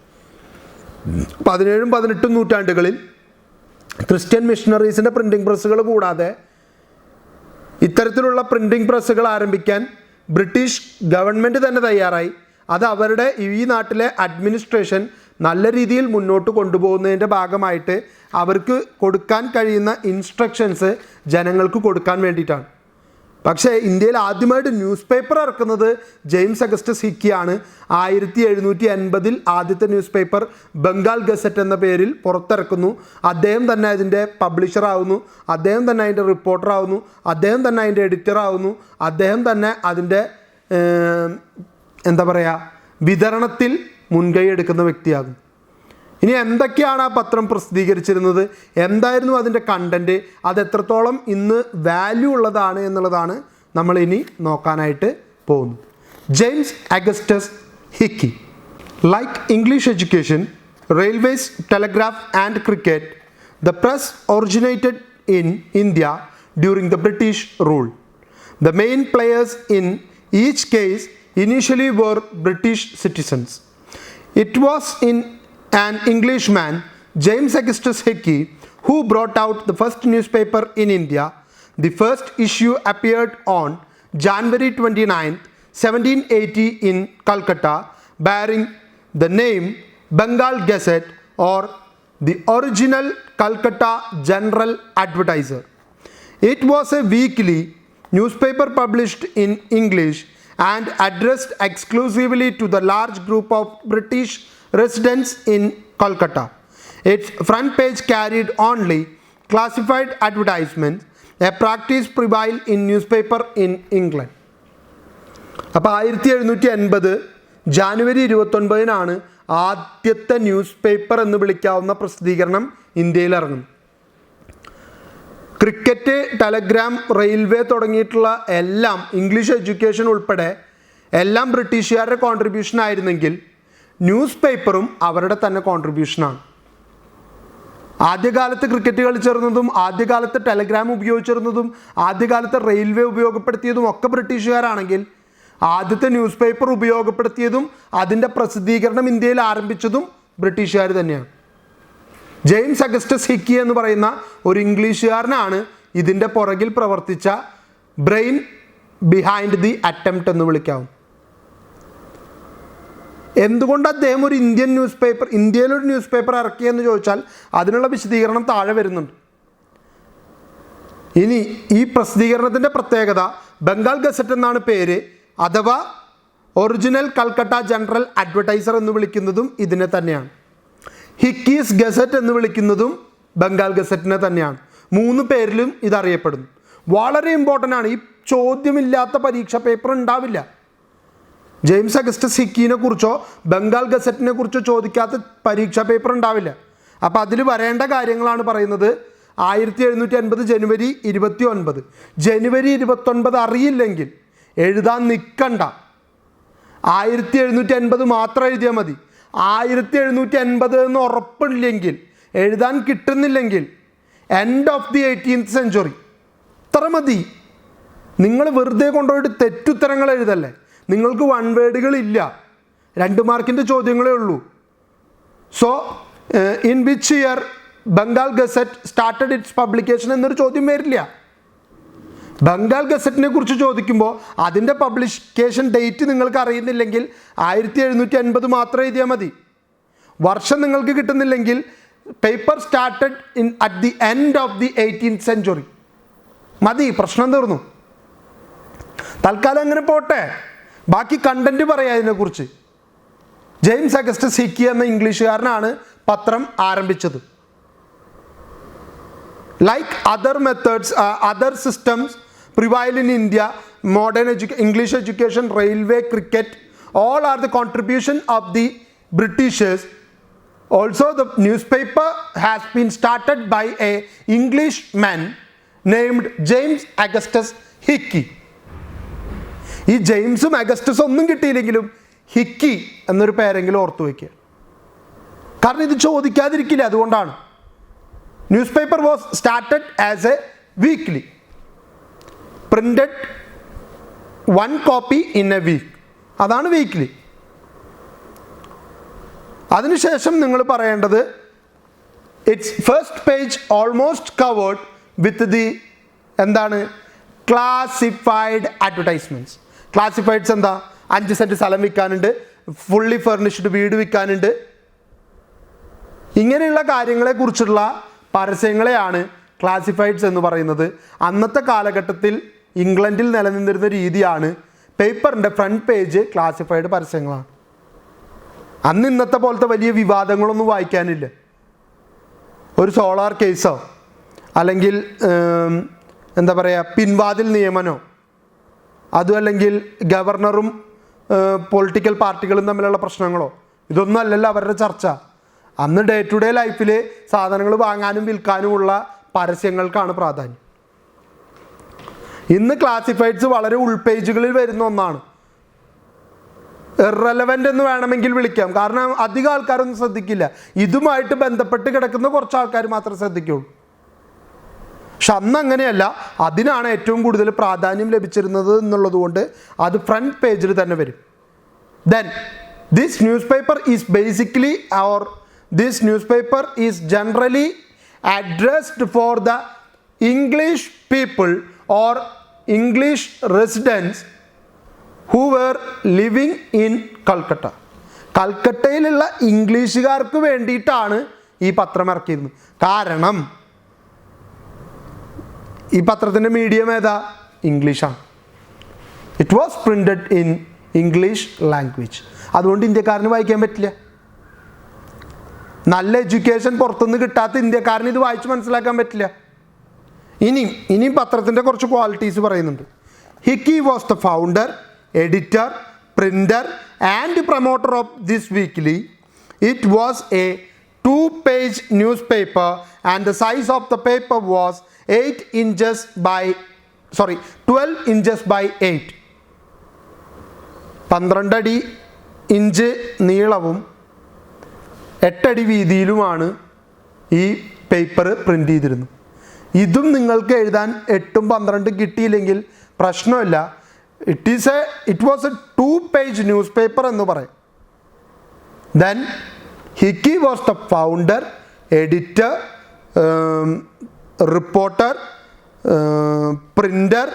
17-18 നൂറ്റാണ്ടുകളിൽ Christian മിഷണറീസിൻ്റെ printing പ്രസ്സുകൾ കൂടാതെ ഇത്തരത്തിലുള്ള printing പ്രസ്സുകൾ ആരംഭിക്കാൻ British government തന്നെ തയ്യാറായി. അത് അവരുടെ ഈ നാട്ടിലെ അഡ്മിനിസ്ട്രേഷൻ നല്ല രീതിയിൽ മുന്നോട്ട് കൊണ്ടുപോകുന്നതിൻ്റെ ഭാഗമായിട്ട് അവർക്ക് കൊടുക്കാൻ കഴിയുന്ന ഇൻസ്ട്രക്ഷൻസ് ജനങ്ങൾക്ക് കൊടുക്കാൻ വേണ്ടിയിട്ടാണ്. പക്ഷേ ഇന്ത്യയിൽ ആദ്യമായിട്ട് ന്യൂസ് പേപ്പർ ഇറക്കുന്നത് ജെയിംസ് അഗസ്റ്റസ് ഹിക്കിയാണ്. 1780 ആദ്യത്തെ ന്യൂസ് പേപ്പർ ബംഗാൾ ഗസറ്റ് എന്ന പേരിൽ പുറത്തിറക്കുന്നു. അദ്ദേഹം തന്നെ അതിൻ്റെ പബ്ലിഷറാവുന്നു, അദ്ദേഹം തന്നെ അതിൻ്റെ റിപ്പോർട്ടറാവുന്നു, അദ്ദേഹം തന്നെ അതിൻ്റെ എഡിറ്ററാവുന്നു, അദ്ദേഹം തന്നെ അതിൻ്റെ വിതരണത്തിൽ മുൻകൈ എടുക്കുന്ന വ്യക്തിയാകും. ഇനി എന്തൊക്കെയാണ് ആ പത്രം പ്രസിദ്ധീകരിച്ചിരുന്നത്, എന്തായിരുന്നു അതിൻ്റെ കണ്ടൻറ്റ്, അത് എത്രത്തോളം ഇന്ന് വാല്യൂ ഉള്ളതാണ് എന്നുള്ളതാണ് നമ്മൾ ഇനി നോക്കാനായിട്ട് പോകുന്നത്. James Augustus hiki. Like English education, railways, telegraph and cricket, the press originated in India during the British rule. The main players in each case initially were British citizens. It was an Englishman, James Augustus Hickey, who brought out the first newspaper in India. The first issue appeared on January 29, 1780 in Calcutta, bearing the name Bengal Gazette or the original Calcutta General Advertiser. It was a weekly newspaper published in English and addressed exclusively to the large group of British residents in Calcutta. Its front page carried only classified advertisements, a practice prevailed in newspaper in England. അപ്പോൾ 1780 ജാനുവരി 29 ആദ്യത്തെ newspaper എന്ന് വിളിക്കാവുന്ന പ്രസിദ്ധീകരണം ഇന്ത്യയിൽ ഇറങ്ങുന്നു. Cricket, Telegram, railway തുടങ്ങിയിട്ടുള്ള എല്ലാം, English education ഉൾപ്പെടെ എല്ലാം ബ്രിട്ടീഷുകാരുടെ കോൺട്രിബ്യൂഷൻ ആയിരുന്നെങ്കിൽ ന്യൂസ് പേപ്പറും അവരുടെ തന്നെ കോൺട്രിബ്യൂഷനാണ്. ആദ്യകാലത്ത് ക്രിക്കറ്റ് കളിച്ചിരുന്നതും ആദ്യകാലത്ത് ടെലഗ്രാം ഉപയോഗിച്ചിരുന്നതും ആദ്യകാലത്ത് റെയിൽവേ ഉപയോഗപ്പെടുത്തിയതും ഒക്കെ ബ്രിട്ടീഷുകാരാണെങ്കിൽ ആദ്യത്തെ ന്യൂസ് പേപ്പർ ഉപയോഗപ്പെടുത്തിയതും അതിൻ്റെ പ്രസിദ്ധീകരണം ഇന്ത്യയിൽ ആരംഭിച്ചതും ബ്രിട്ടീഷുകാർ തന്നെയാണ്. ജെയിംസ് അഗസ്റ്റസ് ഹിക്കി എന്ന് പറയുന്ന ഒരു ഇംഗ്ലീഷുകാരനാണ് ഇതിൻ്റെ പുറകിൽ പ്രവർത്തിച്ച ബ്രെയിൻ ബിഹൈൻഡ് ദി അറ്റംപ്റ്റ് എന്ന് വിളിക്കാവും. എന്തുകൊണ്ട് അദ്ദേഹം ഒരു ഇന്ത്യയിലൊരു ന്യൂസ് പേപ്പർ ഇറക്കിയെന്ന് ചോദിച്ചാൽ അതിനുള്ള വിശദീകരണം താഴെ വരുന്നുണ്ട്. ഇനി ഈ പ്രസിദ്ധീകരണത്തിൻ്റെ പ്രത്യേകത, ബംഗാൾ ഗസറ്റ് എന്നാണ് പേര്, അഥവാ ഒറിജിനൽ കൽക്കട്ട ജനറൽ അഡ്വർടൈസർ എന്ന് വിളിക്കുന്നതും ഇതിനെ തന്നെയാണ്. ഹിക്കീസ് ഗസറ്റ് എന്ന് വിളിക്കുന്നതും ബംഗാൾ ഗസറ്റിനെ തന്നെയാണ്. 3 പേരിലും ഇതറിയപ്പെടുന്നു. വളരെ ഇമ്പോർട്ടൻ്റ് ആണ്. ഈ ചോദ്യമില്ലാത്ത പരീക്ഷാ പേപ്പർ ഉണ്ടാവില്ല. ജെയിംസ് അഗസ്റ്റസ് ഹിക്കിനെ കുറിച്ചോ ബംഗാൾ ഗസറ്റിനെ കുറിച്ചോ ചോദിക്കാത്ത പരീക്ഷാ പേപ്പർ ഉണ്ടാവില്ല. അപ്പോൾ അതിൽ വരേണ്ട കാര്യങ്ങളാണ് പറയുന്നത്. 1780 ജനുവരി 29. ജനുവരി 29 അറിയില്ലെങ്കിൽ എഴുതാൻ നിൽക്കണ്ട. 1780 മാത്രം എഴുതിയാൽ മതി. 1780 എന്ന് ഉറപ്പില്ലെങ്കിൽ, എഴുതാൻ കിട്ടുന്നില്ലെങ്കിൽ end of the 18th century, ഇത്ര മതി. നിങ്ങൾ വെറുതെ കൊണ്ടുപോയിട്ട് തെറ്റുത്തരങ്ങൾ എഴുതല്ലേ. നിങ്ങൾക്ക് വൺ വേർഡുകളില്ല, 2 മാർക്കിൻ്റെ ചോദ്യങ്ങളേ ഉള്ളൂ. So in which year Bengal gazette started it's publication എന്നൊരു ചോദ്യം വരില്ല. ബംഗാൾ ഗസറ്റിനെ കുറിച്ച് ചോദിക്കുമ്പോൾ അതിൻ്റെ പബ്ലിക്കേഷൻ ഡേറ്റ് നിങ്ങൾക്ക് അറിയുന്നില്ലെങ്കിൽ 1780 മാത്രം എഴുതിയാൽ മതി. വർഷം നിങ്ങൾക്ക് കിട്ടുന്നില്ലെങ്കിൽ paper started at the end of the 18th century മതി, പ്രശ്നം തീർന്നു. തൽക്കാലം അങ്ങനെ പോട്ടെ, ബാക്കി കണ്ടന്റ് പറയാം അതിനെക്കുറിച്ച്. ജെയിംസ് അഗസ്റ്റസ് ഹിക്കി എന്ന ഇംഗ്ലീഷുകാരനാണ് പത്രം ആരംഭിച്ചത്. Like other systems prevail in India, modern English education, railway, cricket, all are the contribution of the Britishers. Also, the newspaper has been started by a Englishman named James Augustus Hickey. ഈ ജെയിംസും അഗസ്റ്റസും ഒന്നും കിട്ടിയില്ലെങ്കിലും hiki എന്നൊരു പേരെങ്കിലും ഓർത്തു വയ്ക്കുക, കാരണം ഇത് ചോദിക്കാതിരിക്കില്ല. അതുകൊണ്ടാണ് news paper was started as A weekly, printed 1 copy in a week, അതാണ് വീക്ക്ലി. അതിനുശേഷം നിങ്ങൾ പറയേണ്ടത് it's first page almost covered with the എന്താണ് ക്ലാസിഫൈഡ് അഡ്വർടൈസ്മെൻറ്റ്സ്. ക്ലാസിഫൈഡ്സ് എന്താ? 5 സെൻറ്റ് സ്ഥലം വിൽക്കാനുണ്ട്, ഫുള്ളി ഫർണിഷ്ഡ് വീട് വിൽക്കാനുണ്ട്, ഇങ്ങനെയുള്ള കാര്യങ്ങളെക്കുറിച്ചുള്ള പരസ്യങ്ങളെയാണ് ക്ലാസിഫൈഡ്സ് എന്ന് പറയുന്നത്. അന്നത്തെ കാലഘട്ടത്തിൽ ഇംഗ്ലണ്ടിൽ നിലനിന്നിരുന്ന രീതിയാണ് പേപ്പറിൻ്റെ ഫ്രണ്ട് പേജ് ക്ലാസിഫൈഡ് പരസ്യങ്ങളാണ്. അന്ന് ഇന്നത്തെ പോലത്തെ വലിയ വിവാദങ്ങളൊന്നും വായിക്കാനില്ല. ഒരു സോളാർ കേസോ അല്ലെങ്കിൽ എന്താ പറയുക പിൻവാതിൽ നിയമനോ അതും അല്ലെങ്കിൽ ഗവർണറും പൊളിറ്റിക്കൽ പാർട്ടികളും തമ്മിലുള്ള പ്രശ്നങ്ങളോ ഇതൊന്നും അല്ലല്ലോ അവരുടെ ചർച്ച. അന്ന് ഡേ ടു ഡേ ലൈഫിൽ സാധനങ്ങൾ വാങ്ങാനും വിൽക്കാനുമുള്ള പരസ്യങ്ങൾക്കാണ് പ്രാധാന്യം. ഇന്ന് ക്ലാസിഫൈഡ്സ് വളരെ ഉൾപേജുകളിൽ വരുന്ന ഒന്നാണ്. ഇറലവൻ്റ് എന്ന് വേണമെങ്കിൽ വിളിക്കാം, കാരണം അധികം ആൾക്കാരൊന്നും ശ്രദ്ധിക്കില്ല. ഇതുമായിട്ട് ബന്ധപ്പെട്ട് കിടക്കുന്ന കുറച്ച് ആൾക്കാർ മാത്രമേ ശ്രദ്ധിക്കുള്ളൂ. പക്ഷെ അന്ന് അങ്ങനെയല്ല, അതിനാണ് ഏറ്റവും കൂടുതൽ പ്രാധാന്യം ലഭിച്ചിരുന്നത് എന്നുള്ളത് കൊണ്ട് അത് ഫ്രണ്ട് പേജിൽ തന്നെ വരും. Then this news paper is basically this news paper is generally addressed for the English people or English residents who were living in Calcutta. കൽക്കട്ടയിലുള്ള ഇംഗ്ലീഷുകാർക്ക് വേണ്ടിയിട്ടാണ് ഈ പത്രം ഇറക്കിയിരുന്നത്. കാരണം ഈ പത്രത്തിൻ്റെ മീഡിയം ഏതാ? ഇംഗ്ലീഷാണ്. It was printed in English language. അതുകൊണ്ട് ഇന്ത്യക്കാരന് വായിക്കാൻ പറ്റില്ല. നല്ല എഡ്യൂക്കേഷൻ പുറത്തുനിന്ന് കിട്ടാത്ത ഇന്ത്യക്കാരന് ഇത് വായിച്ച് മനസ്സിലാക്കാൻ പറ്റില്ല. ഇനിയും പത്രത്തിൻ്റെ കുറച്ച് ക്വാളിറ്റീസ് പറയുന്നുണ്ട്. Hiki was the founder, editor, printer and promoter of this weekly. It was A 2-page newspaper and the size of the paper was 12 inches by 8. 12 inch നീളവും 8 അടി വീതിയിലുമാണ് ഈ പേപ്പർ പ്രിൻ്റ് ചെയ്തിരുന്നത്. ഇതും നിങ്ങൾക്ക് എഴുതാൻ 8ഉം 12ഉം കിട്ടിയില്ലെങ്കിൽ പ്രശ്നമില്ല. It was A 2-page news paper എന്ന് പറയും. Then hiki was the founder, editor, reporter, printer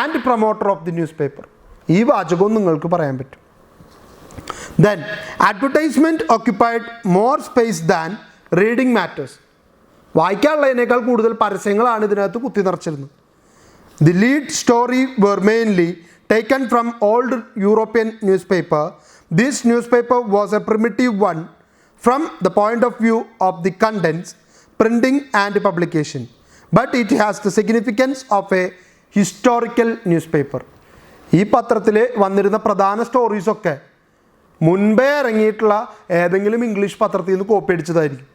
and promoter of the news paper. ഈ വാചകവും നിങ്ങൾക്ക് പറയാൻ പറ്റും. Then advertisement occupied more space than reading matters. വായിക്കാനുള്ളതിനേക്കാൾ കൂടുതൽ പരസ്യങ്ങളാണ് ഇതിനകത്ത് കുത്തി നിറച്ചിരുന്നത്. The lead story were mainly taken from old European newspaper. This newspaper was a primitive one from the point of view of the contents, printing and publication, but it has the significance of a historical newspaper. ഈ പത്രത്തിൽ വന്നിരുന്ന പ്രധാന സ്റ്റോറീസൊക്കെ മുൻപേ ഇറങ്ങിയിട്ടുള്ള ഏതെങ്കിലും English പത്രത്തിൽ നിന്ന് copy അടിച്ചതായിരിക്കും.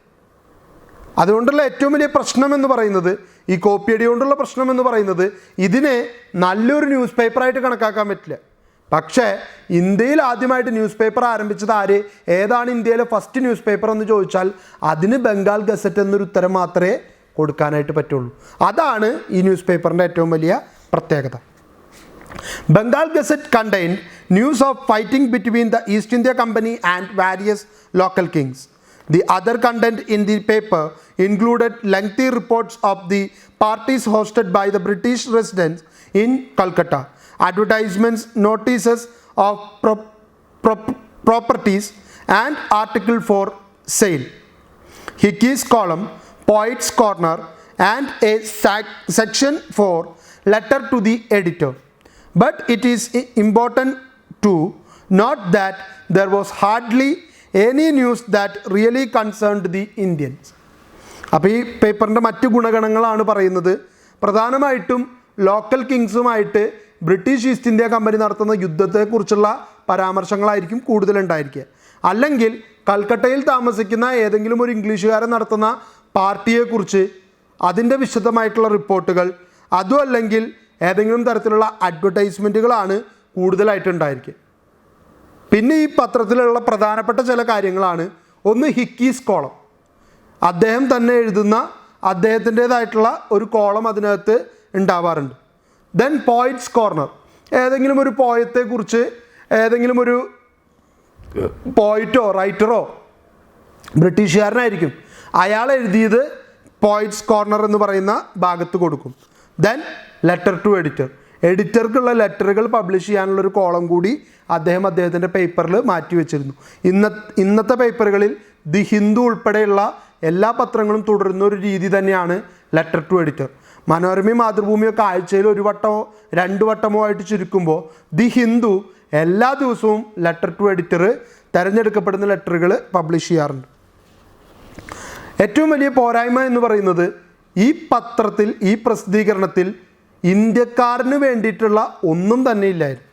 അതുകൊണ്ടുള്ള ഏറ്റവും വലിയ പ്രശ്നം എന്ന് പറയുന്നത്, ഈ കോപ്പി അടി കൊണ്ടുള്ള പ്രശ്നം എന്ന് പറയുന്നത്, ഇതിനെ നല്ലൊരു ന്യൂസ് പേപ്പറായിട്ട് കണക്കാക്കാൻ പറ്റില്ല. പക്ഷേ ഇന്ത്യയിൽ ആദ്യമായിട്ട് ന്യൂസ് പേപ്പർ ആരംഭിച്ചത് ആര്? ഏതാണ് ഇന്ത്യയിലെ ഫസ്റ്റ് ന്യൂസ് പേപ്പർ എന്ന് ചോദിച്ചാൽ അതിന് ബംഗാൾ ഗസറ്റ് എന്നൊരു ഉത്തരം മാത്രമേ കൊടുക്കാനായിട്ട് പറ്റുള്ളൂ. അതാണ് ഈ ന്യൂസ് പേപ്പറിൻ്റെ ഏറ്റവും വലിയ പ്രത്യേകത. Bengal Gazette contained news of fighting between the East India Company and various local kings. The other content in the paper included lengthy reports of the parties hosted by the British residents in Calcutta, advertisements, notices of properties, and articles for sale. Hickey's column, Poet's Corner, and a section for letter to the editor. But it is important to note that there was hardly any news that really concerned the Indians. അപ്പോൾ ഈ പേപ്പറിൻ്റെ മറ്റ് ഗുണഗണങ്ങളാണ് പറയുന്നത്. പ്രധാനമായിട്ടും local കിങ്സുമായിട്ട് British East India Company നടത്തുന്ന യുദ്ധത്തെക്കുറിച്ചുള്ള പരാമർശങ്ങളായിരിക്കും കൂടുതലുണ്ടായിരിക്കുക. അല്ലെങ്കിൽ കൽക്കട്ടയിൽ താമസിക്കുന്ന ഏതെങ്കിലും ഒരു ഇംഗ്ലീഷുകാരൻ നടത്തുന്ന പാർട്ടിയെക്കുറിച്ച് അതിൻ്റെ വിശദമായിട്ടുള്ള റിപ്പോർട്ടുകൾ, അതും അല്ലെങ്കിൽ ഏതെങ്കിലും തരത്തിലുള്ള അഡ്വർടൈസ്മെൻറ്റുകളാണ് കൂടുതലായിട്ടുണ്ടായിരിക്കുക. പിന്നെ ഈ പത്രത്തിലുള്ള പ്രധാനപ്പെട്ട ചില കാര്യങ്ങളാണ്. ഒന്ന്, ഹിക്കീസ് കോളം. അദ്ദേഹം തന്നെ എഴുതുന്ന അദ്ദേഹത്തിൻ്റേതായിട്ടുള്ള ഒരു കോളം അതിനകത്ത് ഉണ്ടാവാറുണ്ട്. ദെൻ പോയിറ്റ്സ് കോർണർ, ഏതെങ്കിലും ഒരു പോയത്തെക്കുറിച്ച് ഏതെങ്കിലും ഒരു പോയിറ്റോ റൈറ്ററോ ബ്രിട്ടീഷുകാരനായിരിക്കും, അയാൾ എഴുതിയത് പോയിറ്റ്സ് കോർണർ എന്ന് പറയുന്ന ഭാഗത്ത് കൊടുക്കും. ദെൻ ലെറ്റർ ടു എഡിറ്റർ, എഡിറ്റർക്കുള്ള ലെറ്ററുകൾ പബ്ലിഷ് ചെയ്യാനുള്ളൊരു കോളം കൂടി അദ്ദേഹത്തിൻ്റെ പേപ്പറിൽ മാറ്റി വെച്ചിരുന്നു. ഇന്നത്തെ പേപ്പറുകളിൽ ദി ഹിന്ദു ഉൾപ്പെടെയുള്ള എല്ലാ പത്രങ്ങളും തുടരുന്ന ഒരു രീതി തന്നെയാണ് ലെറ്റർ ടു എഡിറ്റർ. മനോരമയും മാതൃഭൂമിയൊക്കെ ആഴ്ചയിൽ ഒരു വട്ടമോ 2 വട്ടമോ ആയിട്ട് ചുരുക്കുമ്പോൾ ദി ഹിന്ദു എല്ലാ ദിവസവും ലെറ്റർ ടു എഡിറ്റർ തിരഞ്ഞെടുക്കപ്പെടുന്ന ലെറ്ററുകൾ പബ്ലിഷ് ചെയ്യാറുണ്ട്. ഏറ്റവും വലിയ പോരായ്മ എന്ന് പറയുന്നത് ഈ പത്രത്തിൽ, ഈ പ്രസിദ്ധീകരണത്തിൽ ഇന്ത്യക്കാരന് വേണ്ടിയിട്ടുള്ള ഒന്നും തന്നെ ഇല്ലായിരുന്നു.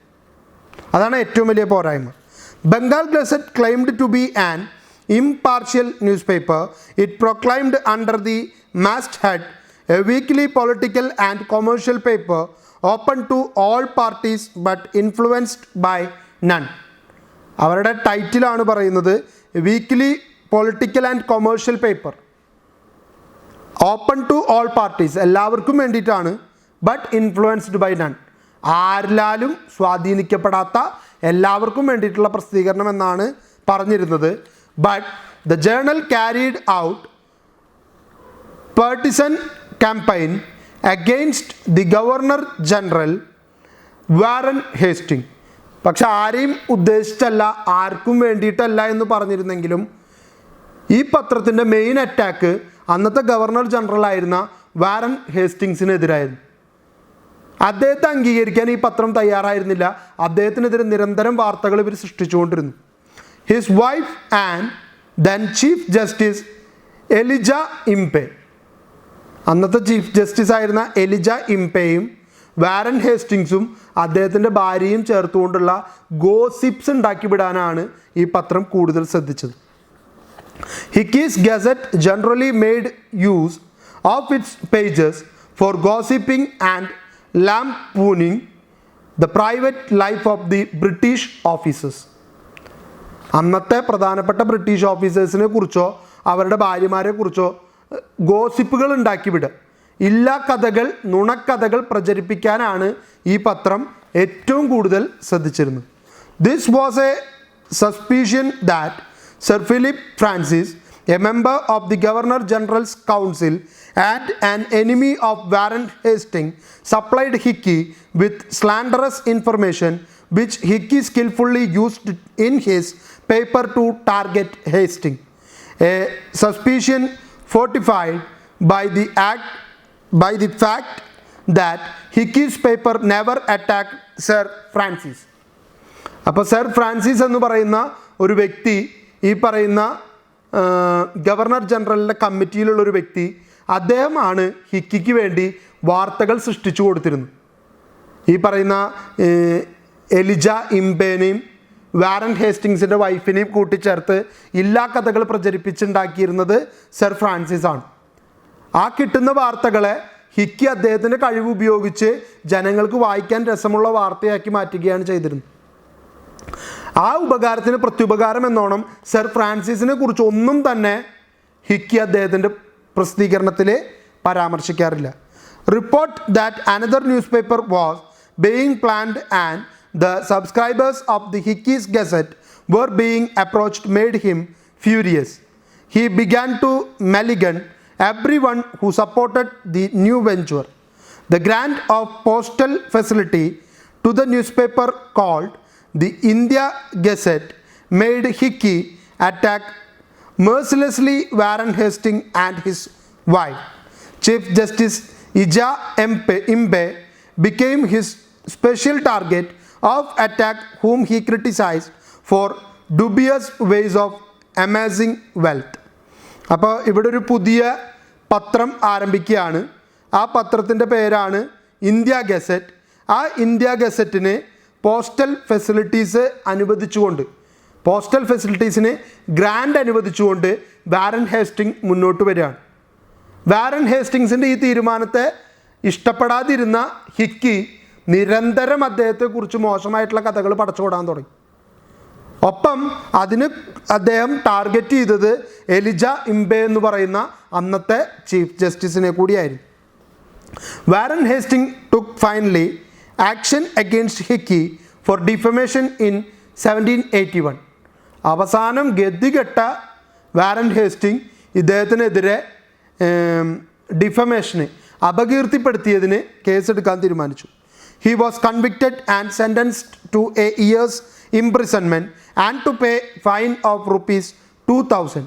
അതാണ് ഏറ്റവും വലിയ പോരായ്മ. Bengal gazette claimed to be an impartial newspaper. It proclaimed under the masthead a weekly political and commercial paper open to all parties but influenced by none. അവരുടെ ടൈറ്റിലാണ് പറയുന്നത് weekly political and commercial paper, open to all parties, എല്ലാവർക്കും വേണ്ടിയിട്ടാണ്, but influenced by none, ആരിലാലും സ്വാധീനിക്കപ്പെടാത്ത എല്ലാവർക്കും വേണ്ടിയിട്ടുള്ള പ്രസിദ്ധീകരണം എന്നാണ് പറഞ്ഞിരുന്നത്. But the journal carried out partisan campaign against the Governor General Warren Hastings. പക്ഷെ ആരെയും ഉദ്ദേശിച്ചല്ല, ആർക്കും വേണ്ടിയിട്ടല്ല എന്ന് പറഞ്ഞിരുന്നെങ്കിലും ഈ പത്രത്തിൻ്റെ മെയിൻ അറ്റാക്ക് അന്നത്തെ ഗവർണർ ജനറൽ ആയിരുന്ന വാരൻ ഹേസ്റ്റിങ്സിനെതിരായിരുന്നു. അദ്ദേഹത്തെ അംഗീകരിക്കാൻ ഈ പത്രം തയ്യാറായിരുന്നില്ല. അദ്ദേഹത്തിനെതിരെ നിരന്തരം വാർത്തകൾ ഇവർ സൃഷ്ടിച്ചുകൊണ്ടിരുന്നു. His wife and then Chief Justice Elijah Impey, അന്നത്തെ ചീഫ് ജസ്റ്റിസ് ആയിരുന്ന എലിജ ഇംപെയും വാരൻ ഹേസ്റ്റിങ്സും അദ്ദേഹത്തിൻ്റെ ഭാര്യയും ചേർത്തുകൊണ്ടുള്ള ഗോസിപ്സ് ഉണ്ടാക്കിവിടാനാണ് ഈ പത്രം കൂടുതൽ ശ്രദ്ധിച്ചത്. Hicky's Gazette generally made use of its pages for gossiping and lampooning the private life of the British officers. അന്നത്തെ പ്രധാനപ്പെട്ട ബ്രിട്ടീഷ് ഓഫീസേഴ്സിനെ കുറിച്ചോ അവരുടെ ഭാര്യമാരെ കുറിച്ചോ ഗോസിപ്പുകൾ ഉണ്ടാക്കിവിടുക, ഇല്ലാ കഥകൾ, നുണക്കഥകൾ പ്രചരിപ്പിക്കാനാണ് ഈ പത്രം ഏറ്റവും കൂടുതൽ ശ്രദ്ധിച്ചിരുന്നത്. This was a suspicion that sir Philip Francis, a member of the governor general's council and an enemy of Warren Hasting, supplied Hicky with slanderous information which Hickey skillfully used in his paper to target Hastings, a suspicion fortified by the fact that Hickey's paper never attacked Sir Francis. അപ്പോൾ sir Francis എന്ന് പറയുന്ന ഒരു വ്യക്തി, ഈ പറയുന്ന governor ജനറലിൻ്റെ കമ്മിറ്റിയിലുള്ളൊരു വ്യക്തി, അദ്ദേഹമാണ് ഹിക്കിക്ക് വേണ്ടി വാർത്തകൾ സൃഷ്ടിച്ചു കൊടുത്തിരുന്നത്. ഈ പറയുന്ന എലിജ ഇംപേനെയും വാരൻ ഹേസ്റ്റിങ്സിൻ്റെ വൈഫിനെയും കൂട്ടിച്ചേർത്ത് ഇല്ലാ കഥകൾ പ്രചരിപ്പിച്ചുണ്ടാക്കിയിരുന്നത് സർ ഫ്രാൻസിസ് ആണ്. ആ കിട്ടുന്ന വാർത്തകളെ ഹിക്കി അദ്ദേഹത്തിൻ്റെ കഴിവ് ഉപയോഗിച്ച് ജനങ്ങൾക്ക് വായിക്കാൻ രസമുള്ള വാർത്തയാക്കി മാറ്റുകയാണ് ചെയ്തിരുന്നത്. ആ ഉപകാരത്തിന് പ്രത്യുപകാരം എന്നോണം സർ ഫ്രാൻസിസിനെ കുറിച്ച് ഒന്നും തന്നെ ഹിക്കി അദ്ദേഹത്തിൻ്റെ പ്രസിദ്ധീകരണത്തിൽ പരാമർശിക്കാറില്ല. Report that another newspaper was being planned and the subscribers of the Hickey's Gazette were being approached made him furious. He began to malign everyone who supported the new venture. The grant of postal facility to the newspaper called the India Gazette made Hickey attack mercilessly Warren Hastings and his wife. Chief Justice Ija Imbe became his special target of attack, whom he criticized for dubious ways of amassing wealth. അപ്പോൾ ഇവിടെ ഒരു പുതിയ പത്രം ആരംഭിക്കുകയാണ്. ആ പത്രത്തിൻ്റെ പേരാണ് India Gazette. ആ ഇന്ത്യ ഗസറ്റിന് പോസ്റ്റൽ ഫെസിലിറ്റീസ് അനുവദിച്ചുകൊണ്ട്, പോസ്റ്റൽ ഫെസിലിറ്റീസിന് ഗ്രാൻഡ് അനുവദിച്ചുകൊണ്ട് വാരൻ ഹേസ്റ്റിംഗ് മുന്നോട്ട് വരികയാണ്. വാരൻ ഹേസ്റ്റിങ്സിൻ്റെ ഈ തീരുമാനത്തെ ഇഷ്ടപ്പെടാതിരുന്ന ഹിക്കി നിരന്തരം അദ്ദേഹത്തെക്കുറിച്ച് മോശമായിട്ടുള്ള കഥകൾ പടച്ചുവിടാൻ തുടങ്ങി. ഒപ്പം അതിന് അദ്ദേഹം ടാർഗറ്റ് ചെയ്തത് എലിജ ഇംബെ എന്ന് പറയുന്ന അന്നത്തെ ചീഫ് ജസ്റ്റിസിനെ കൂടിയായിരുന്നു. Warren Hasting took finally action against Hickey for defamation in 1781. അവസാനം ഗതികെട്ട വാരൻ ഹേസ്റ്റിംഗ് ഇദ്ദേഹത്തിനെതിരെ ഡിഫമേഷന്, അപകീർത്തിപ്പെടുത്തിയതിന് കേസെടുക്കാൻ തീരുമാനിച്ചു. He was convicted and sentenced to a year's imprisonment and to pay fine of ₹2,000.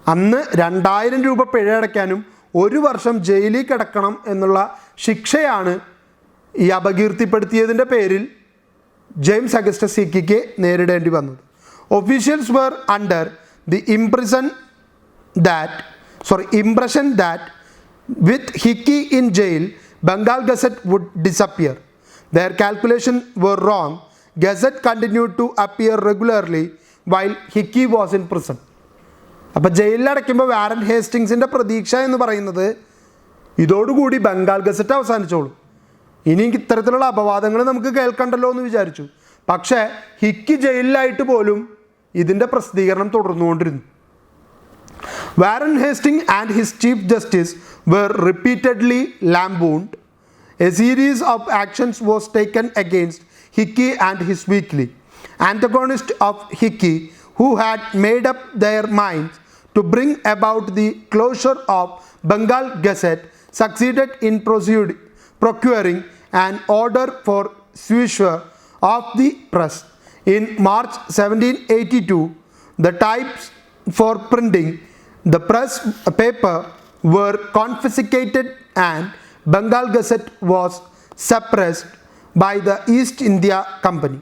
അന്ന് 2000 രൂപ പിഴ അടയ്ക്കാനും 1 വർഷം ജയിലിൽ കിടക്കണം എന്നുള്ള ശിക്ഷയാണ് ഈ അപകീർത്തിപ്പെടുത്തിയതിൻ്റെ പേരിൽ ജെയിംസ് അഗസ്റ്റസ് ഹിക്കിക്ക് നേരിടേണ്ടി വന്നത്. Officials were under the impression that with Hickey in jail, Bengal Gazette would disappear. Their calculations were wrong. Gazette continued to appear regularly while Hickey was in prison. അപ്പോൾ ജയിലിലടയ്ക്കുമ്പോൾ വാരൻ ഹേസ്റ്റിങ്സിൻ്റെ പ്രതീക്ഷ എന്ന് പറയുന്നത് ഇതോടുകൂടി Bengal gazette അവസാനിച്ചോളൂ, ഇനി ഇത്തരത്തിലുള്ള അപവാദങ്ങൾ നമുക്ക് കേൾക്കണ്ടല്ലോ എന്ന് വിചാരിച്ചു. പക്ഷേ ഹിക്കി ജയിലിലായിട്ട് പോലും ഇതിൻ്റെ പ്രസിദ്ധീകരണം തുടർന്നുകൊണ്ടിരുന്നു. Warren Hasting and his chief justice were repeatedly lampooned. A series of actions was taken against Hickey and his weekly. Antagonists of Hickey, who had made up their minds to bring about the closure of Bengal Gazette, succeeded in procuring an order for seizure of the press. In March 1782, the types for printing the press paper were confiscated and Bengal Gazette was suppressed by the East India Company.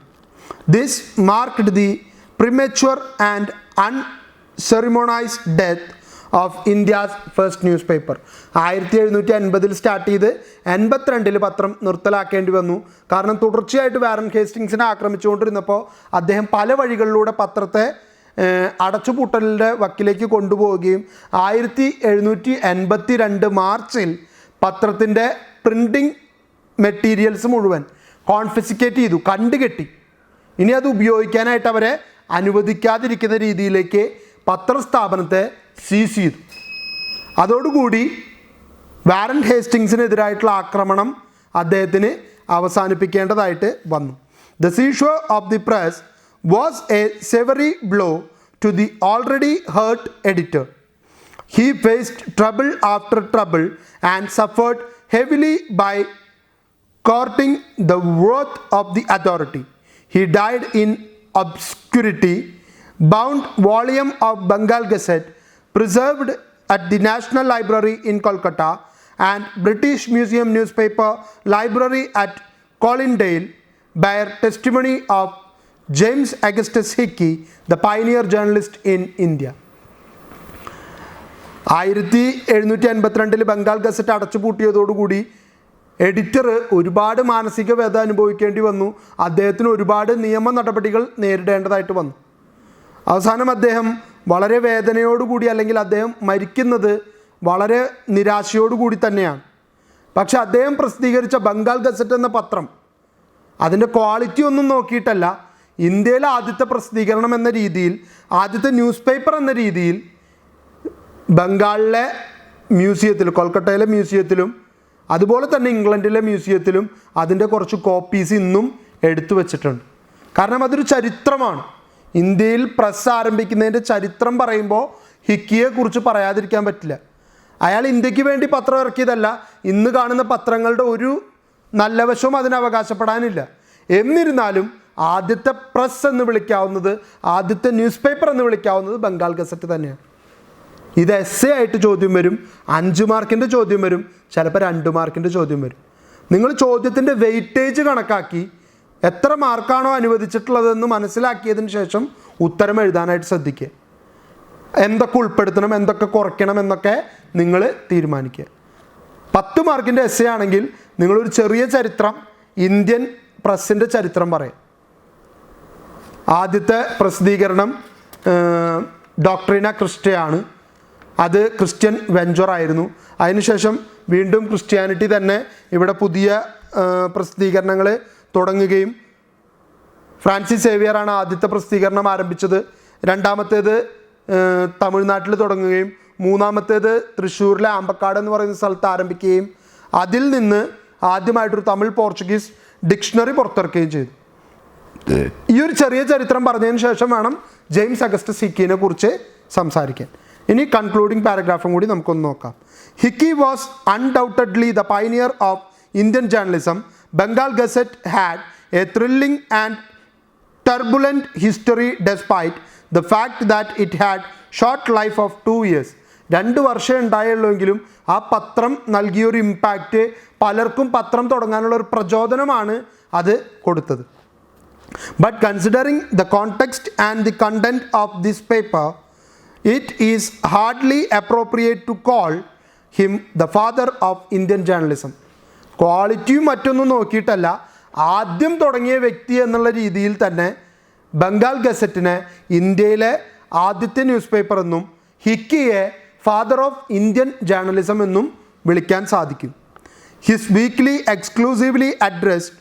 This marked the premature and unceremonized death of India's first newspaper. 1750 start ചെയ്ത് 82 പത്രം നിർത്തലാക്കേണ്ടി വന്നു. കാരണം തുടർച്ചയായിട്ട് Warren ഹേസ്റ്റിങ്സിനെ ആക്രമിച്ചുകൊണ്ടിരുന്നപ്പോൾ അദ്ദേഹം പല വഴികളിലൂടെ പത്രത്തെ അടച്ചുപൂട്ടലിൻ്റെ വക്കിലേക്ക് കൊണ്ടുപോവുകയും 1782 മാർച്ചിൽ പത്രത്തിൻ്റെ പ്രിൻറ്റിംഗ് മെറ്റീരിയൽസ് മുഴുവൻ കോൺഫിസ്കേറ്റ് ചെയ്തു, കണ്ടുകെട്ടി. ഇനി അത് ഉപയോഗിക്കാനായിട്ട് അവരെ അനുവദിക്കാതിരിക്കുന്ന രീതിയിലേക്ക് പത്രസ്ഥാപനത്തെ സീസ് ചെയ്തു. അതോടുകൂടി വാരൻ ഹേസ്റ്റിങ്സിനെതിരായിട്ടുള്ള ആക്രമണം അദ്ദേഹത്തിന് അവസാനിപ്പിക്കേണ്ടതായിട്ട് വന്നു. The seizure of the press was a severe blow to the already hurt editor. He faced trouble after trouble and suffered heavily by courting the wrath of the authority. He died in obscurity. Bound volume of Bengal Gazette preserved at the National Library in Kolkata and British Museum newspaper library at Colindale bear testimony of James Augustus Hickey, the pioneer journalist in India. 1752 Bengal Gazette അടച്ചുപൂട്ടിയതോടുകൂടി editor ഒരുപാട് മാനസിക വ്യത അനുഭവിക്കേണ്ടി വന്നു. അദ്ദേഹത്തിന് ഒരുപാട് നിയമ നടപടികൾ നേരിടേണ്ടതായിട്ട് വന്നു. അവസാനം അദ്ദേഹം വളരെ വേദനയോടുകൂടി, അല്ലെങ്കിൽ അദ്ദേഹം മരിക്കുന്നത് വളരെ നിരാശയോടുകൂടി തന്നെയാണ്. പക്ഷെ അദ്ദേഹം പ്രസിദ്ധീകരിച്ച ബംഗാൾ ഗസറ്റ് എന്ന പത്രം അതിൻ്റെ ക്വാളിറ്റി ഒന്നും നോക്കിയിട്ടല്ല, ഇന്ത്യയിലെ ആദ്യത്തെ പ്രസിദ്ധീകരണം എന്ന രീതിയിൽ, ആദ്യത്തെ ന്യൂസ് പേപ്പർ എന്ന രീതിയിൽ ബംഗാളിലെ മ്യൂസിയത്തിൽ, കൊൽക്കട്ടയിലെ മ്യൂസിയത്തിലും അതുപോലെ തന്നെ ഇംഗ്ലണ്ടിലെ മ്യൂസിയത്തിലും അതിൻ്റെ കുറച്ച് കോപ്പീസ് ഇന്നും എടുത്തു വച്ചിട്ടുണ്ട്. കാരണം അതൊരു ചരിത്രമാണ്. ഇന്ത്യയിൽ പ്രസ് ആരംഭിക്കുന്നതിൻ്റെ ചരിത്രം പറയുമ്പോൾ ഹിക്കിയെക്കുറിച്ച് പറയാതിരിക്കാൻ പറ്റില്ല. അയാൾ ഇന്ത്യക്ക് വേണ്ടി പത്രം ഇറക്കിയതല്ല. ഇന്ന് കാണുന്ന പത്രങ്ങളുടെ ഒരു നല്ല വശവും അതിന് അവകാശപ്പെടാനില്ല. എന്നിരുന്നാലും ആദ്യത്തെ പ്രസ് എന്ന് വിളിക്കാവുന്നത്, ആദ്യത്തെ ന്യൂസ് പേപ്പർ എന്ന് വിളിക്കാവുന്നത് ബംഗാൾ ഗസറ്റ് തന്നെയാണ്. ഇത് എസ്സേ ആയിട്ട് ചോദ്യം വരും, 5 മാർക്കിൻ്റെ ചോദ്യം വരും, ചിലപ്പോൾ 2 മാർക്കിൻ്റെ ചോദ്യം വരും. നിങ്ങൾ ചോദ്യത്തിൻ്റെ വെയിറ്റേജ് കണക്കാക്കി എത്ര മാർക്കാണോ അനുവദിച്ചിട്ടുള്ളതെന്ന് മനസ്സിലാക്കിയതിന് ശേഷം ഉത്തരം എഴുതാനായിട്ട് ശ്രദ്ധിക്കുക. എന്തൊക്കെ ഉൾപ്പെടുത്തണം, എന്തൊക്കെ കുറയ്ക്കണം എന്നൊക്കെ നിങ്ങൾ തീരുമാനിക്കുക. 10 മാർക്കിൻ്റെ എസ്സേ ആണെങ്കിൽ നിങ്ങളൊരു ചെറിയ ചരിത്രം, ഇന്ത്യൻ പ്രസ്സിൻ്റെ ചരിത്രം പറയാം. ആദ്യത്തെ പ്രസിദ്ധീകരണം ഡോക്ട്രീന ക്രിസ്റ്റയാണ്. അത് ക്രിസ്ത്യൻ വെഞ്ചറായിരുന്നു. അതിനുശേഷം വീണ്ടും ക്രിസ്ത്യാനിറ്റി തന്നെ ഇവിടെ പുതിയ പ്രസിദ്ധീകരണങ്ങൾ തുടങ്ങുകയും ഫ്രാൻസിസ് സേവിയറാണ് ആദ്യത്തെ പ്രസിദ്ധീകരണം ആരംഭിച്ചത്. രണ്ടാമത്തേത് തമിഴ്നാട്ടിൽ തുടങ്ങുകയും മൂന്നാമത്തേത് തൃശ്ശൂരിലെ ആമ്പക്കാട് എന്ന് പറയുന്ന സ്ഥലത്ത് ആരംഭിക്കുകയും അതിൽ നിന്ന് ആദ്യമായിട്ടൊരു തമിഴ് പോർച്ചുഗീസ് ഡിക്ഷണറി പുറത്തിറക്കുകയും ചെയ്തു. ഈ ഒരു ചെറിയ ചരിത്രം പറഞ്ഞതിന് ശേഷം വേണം ജെയിംസ് അഗസ്റ്റസ് ഹിക്കിനെ കുറിച്ച് സംസാരിക്കാൻ. ഇനി കൺക്ലൂഡിംഗ് പാരഗ്രാഫും കൂടി നമുക്കൊന്ന് നോക്കാം. Hiki was undoubtedly the pioneer of Indian journalism. Bengal gazette had A thrilling and turbulent history despite the fact that it had short life of 2 years. 2 വർഷം ഉണ്ടായുള്ളൂവെങ്കിലും ആ പത്രം നൽകിയൊരു ഇമ്പാക്റ്റ്, പലർക്കും പത്രം തുടങ്ങാനുള്ള ഒരു പ്രചോദനമാണ് അത് കൊടുത്തത്. But considering the context and the content of this paper, it is hardly appropriate to call him the father of Indian journalism. ക്വാളിറ്റിയും മറ്റൊന്നും നോക്കിയിട്ടല്ല, ആദ്യം തുടങ്ങിയ വ്യക്തി എന്നുള്ള രീതിയിൽ തന്നെ ബംഗാൾ ഗസറ്റിനെ ഇന്ത്യയിലെ ആദ്യത്തെ ന്യൂസ് പേപ്പർ എന്നും ഹിക്കിയെ ഫാദർ ഓഫ് ഇന്ത്യൻ ജേർണലിസം എന്നും വിളിക്കാൻ സാധിക്കും. His weekly exclusively addressed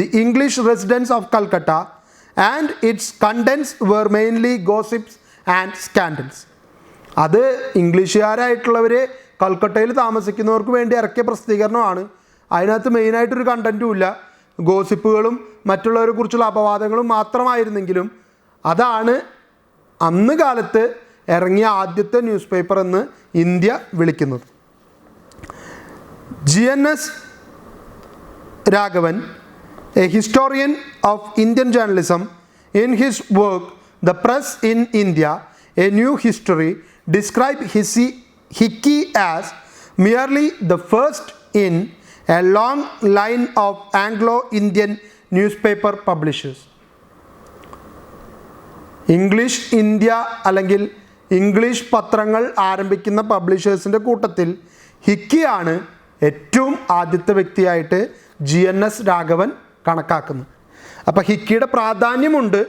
the English residents of Calcutta and its contents were mainly gossips and scandals. അത് ഇംഗ്ലീഷുകാരായിട്ടുള്ളവർ കൽക്കട്ടയിൽ താമസിക്കുന്നവർക്ക് വേണ്ടി ഇറക്കിയ പ്രസിദ്ധീകരണമാണ്. അതിനകത്ത് മെയിനായിട്ടൊരു കണ്ടൻറ്റും ഇല്ല, ഗോസിപ്പുകളും മറ്റുള്ളവരെ കുറിച്ചുള്ള അപവാദങ്ങളും മാത്രമായിരുന്നെങ്കിലും അതാണ് അന്ന് കാലത്ത് ഇറങ്ങിയ ആദ്യത്തെ ന്യൂസ് പേപ്പർ എന്ന് ഇന്ത്യ വിളിക്കുന്നത്. GNS Raghavan, A historian of Indian journalism, in his work the press in India A new history, described Hickey as merely the first in a long line of Anglo-Indian newspaper publishers. English India അല്ലെങ്കിൽ English പത്രങ്ങൾ ആരംഭിക്കുന്ന പബ്ലിഷേഴ്സിൻ്റെ കൂട്ടത്തിൽ ഹിക്കിയാണ് ഏറ്റവും ആദ്യത്തെ വ്യക്തിയായിട്ട് GNS Raghavan കണക്കാക്കുന്നത്. അപ്പോൾ ഹിക്കിയുടെ പ്രാധാന്യമുണ്ട്,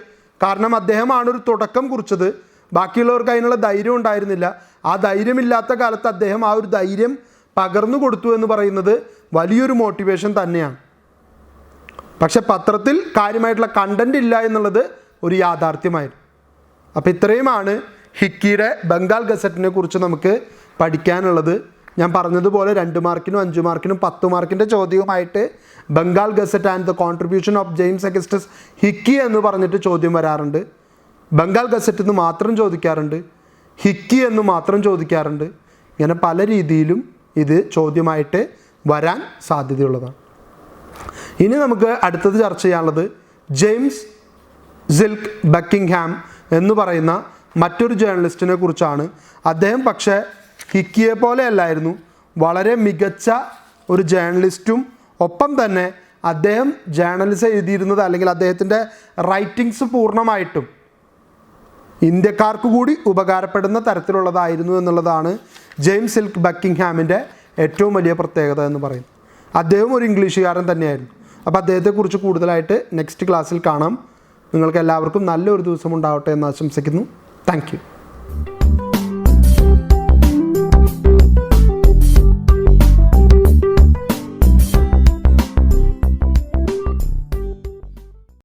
കാരണം അദ്ദേഹമാണ് ഒരു തുടക്കം കുറിച്ചത്. ബാക്കിയുള്ളവർക്ക് അതിനുള്ള ധൈര്യം ഉണ്ടായിരുന്നില്ല. ആ ധൈര്യമില്ലാത്ത കാലത്ത് അദ്ദേഹം ആ ഒരു ധൈര്യം പകർന്നു കൊടുത്തു എന്ന് പറയുന്നത് വലിയൊരു മോട്ടിവേഷൻ തന്നെയാണ്. പക്ഷെ പത്രത്തിൽ കാര്യമായിട്ടുള്ള കണ്ടന്റ് ഇല്ല എന്നുള്ളത് ഒരു യാഥാർത്ഥ്യമായിരുന്നു. അപ്പോൾ ഇത്രയുമാണ് ഹിക്കിയുടെ ബംഗാൾ ഗസറ്റിനെ കുറിച്ച് നമുക്ക് പഠിക്കാനുള്ളത്. ഞാൻ പറഞ്ഞതുപോലെ 2 മാർക്കിനും 5 മാർക്കിനും 10 മാർക്കിൻ്റെ ചോദ്യവുമായിട്ട് Bengal Gazette and the contribution of James Augustus Hicky എന്ന് പറഞ്ഞിട്ട് ചോദ്യം വരാറുണ്ട്. ബംഗാൾ ഗസറ്റ് എന്ന് മാത്രം ചോദിക്കാറുണ്ട്, ഹിക്കി എന്ന് മാത്രം ചോദിക്കാറുണ്ട്. ഇങ്ങനെ പല രീതിയിലും ഇത് ചോദ്യമായിട്ട് വരാൻ സാധ്യതയുള്ളതാണ്. ഇനി നമുക്ക് അടുത്തത് ചർച്ച ചെയ്യാനുള്ളത് ജെയിംസ് സിൽക്ക് ബക്കിംഗ്ഹാം എന്ന് പറയുന്ന മറ്റൊരു ജേർണലിസ്റ്റിനെ കുറിച്ചാണ്. അദ്ദേഹം പക്ഷേ ഹിക്കിയെ പോലെ അല്ലായിരുന്നു, വളരെ മികച്ച ഒരു ജേർണലിസ്റ്റും ഒപ്പം തന്നെ അദ്ദേഹം ജേർണലിസം എഴുതിയിരുന്നത് അല്ലെങ്കിൽ അദ്ദേഹത്തിൻ്റെ റൈറ്റിങ്സ് പൂർണ്ണമായിട്ടും ഇന്ത്യക്കാർക്ക് കൂടി ഉപകാരപ്പെടുന്ന തരത്തിലുള്ളതായിരുന്നു എന്നുള്ളതാണ് ജെയിംസ് സിൽക്ക് ബക്കിംഗ്ഹാമിൻ്റെ ഏറ്റവും വലിയ പ്രത്യേകത എന്ന് പറയുന്നത്. അദ്ദേഹം ഒരു ഇംഗ്ലീഷുകാരൻ തന്നെയായിരുന്നു. അപ്പോൾ അദ്ദേഹത്തെക്കുറിച്ച് കൂടുതലായിട്ട് നെക്സ്റ്റ് ക്ലാസ്സിൽ കാണാം. നിങ്ങൾക്ക് എല്ലാവർക്കും നല്ലൊരു ദിവസം ഉണ്ടാവട്ടെ എന്ന് ആശംസിക്കുന്നു. Thank you.